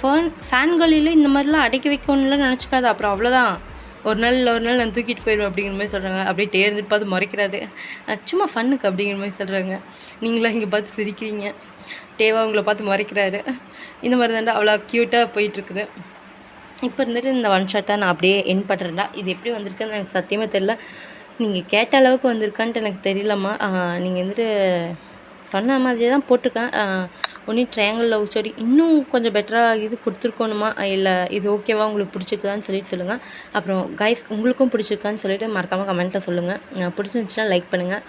ஃபேன்களில் இந்த மாதிரிலாம் அடைக்க வைக்கணும்லாம் நினச்சிக்காது, அப்புறம் அவ்வளோதான், ஒரு நாள் நான் தூக்கிட்டு போயிடுவேன் அப்படிங்கிற மாதிரி சொல்கிறாங்க. அப்படியே டேர்ந்துட்டு பார்த்து முறைக்கிறாரு. சும்மா ஃபன்னுக்கு அப்படிங்கிற மாதிரி சொல்கிறாங்க. நீங்களாம் இங்கே பார்த்து சிரிக்கிறீங்க. டேவா உங்களை பார்த்து முறைக்கிறாரு. இந்த மாதிரி தாண்டா அவ்வளோ க்யூட்டாக போயிட்டுருக்குது. இப்போ இருந்துட்டு இந்த ஒன் ஷாட்டாக நான் அப்படியே என் பண்ணுறேன்டா. இது எப்படி வந்திருக்குன்னு எனக்கு சத்தியமாக தெரியல. நீங்கள் கேட்ட அளவுக்கு வந்திருக்கான்ட்டு எனக்கு தெரியலம்மா. நீங்கள் வந்துட்டு சொன்ன மாதிரியே தான் போட்டிருக்கேன். ஒன்லி ட்ரையாங்கிள் லவ் ஸ்டோரி இன்னும் கொஞ்சம் பெட்டராக இது கொடுத்துருக்கணுமா, இல்லை இது ஓகேவா உங்களுக்கு பிடிச்சிருக்குதான்னு சொல்லிட்டு சொல்லுங்கள். அப்புறம் கைஸ் உங்களுக்கும் பிடிச்சிருக்கான்னு சொல்லிட்டு மறக்காமல் கமெண்ட்டில் சொல்லுங்கள். பிடிச்சிருந்துச்சுன்னா லைக் பண்ணுங்கள்,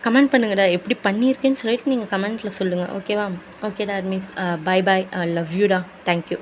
கமெண்ட் பண்ணுங்கடா, எப்படி பண்ணியிருக்கேன்னு சொல்லிட்டு நீங்கள் கமெண்ட்டில் சொல்லுங்கள். ஓகேவா? ஓகேடா அர்மீஸ், பை பாய், லவ் யூடா, தேங்க்யூ.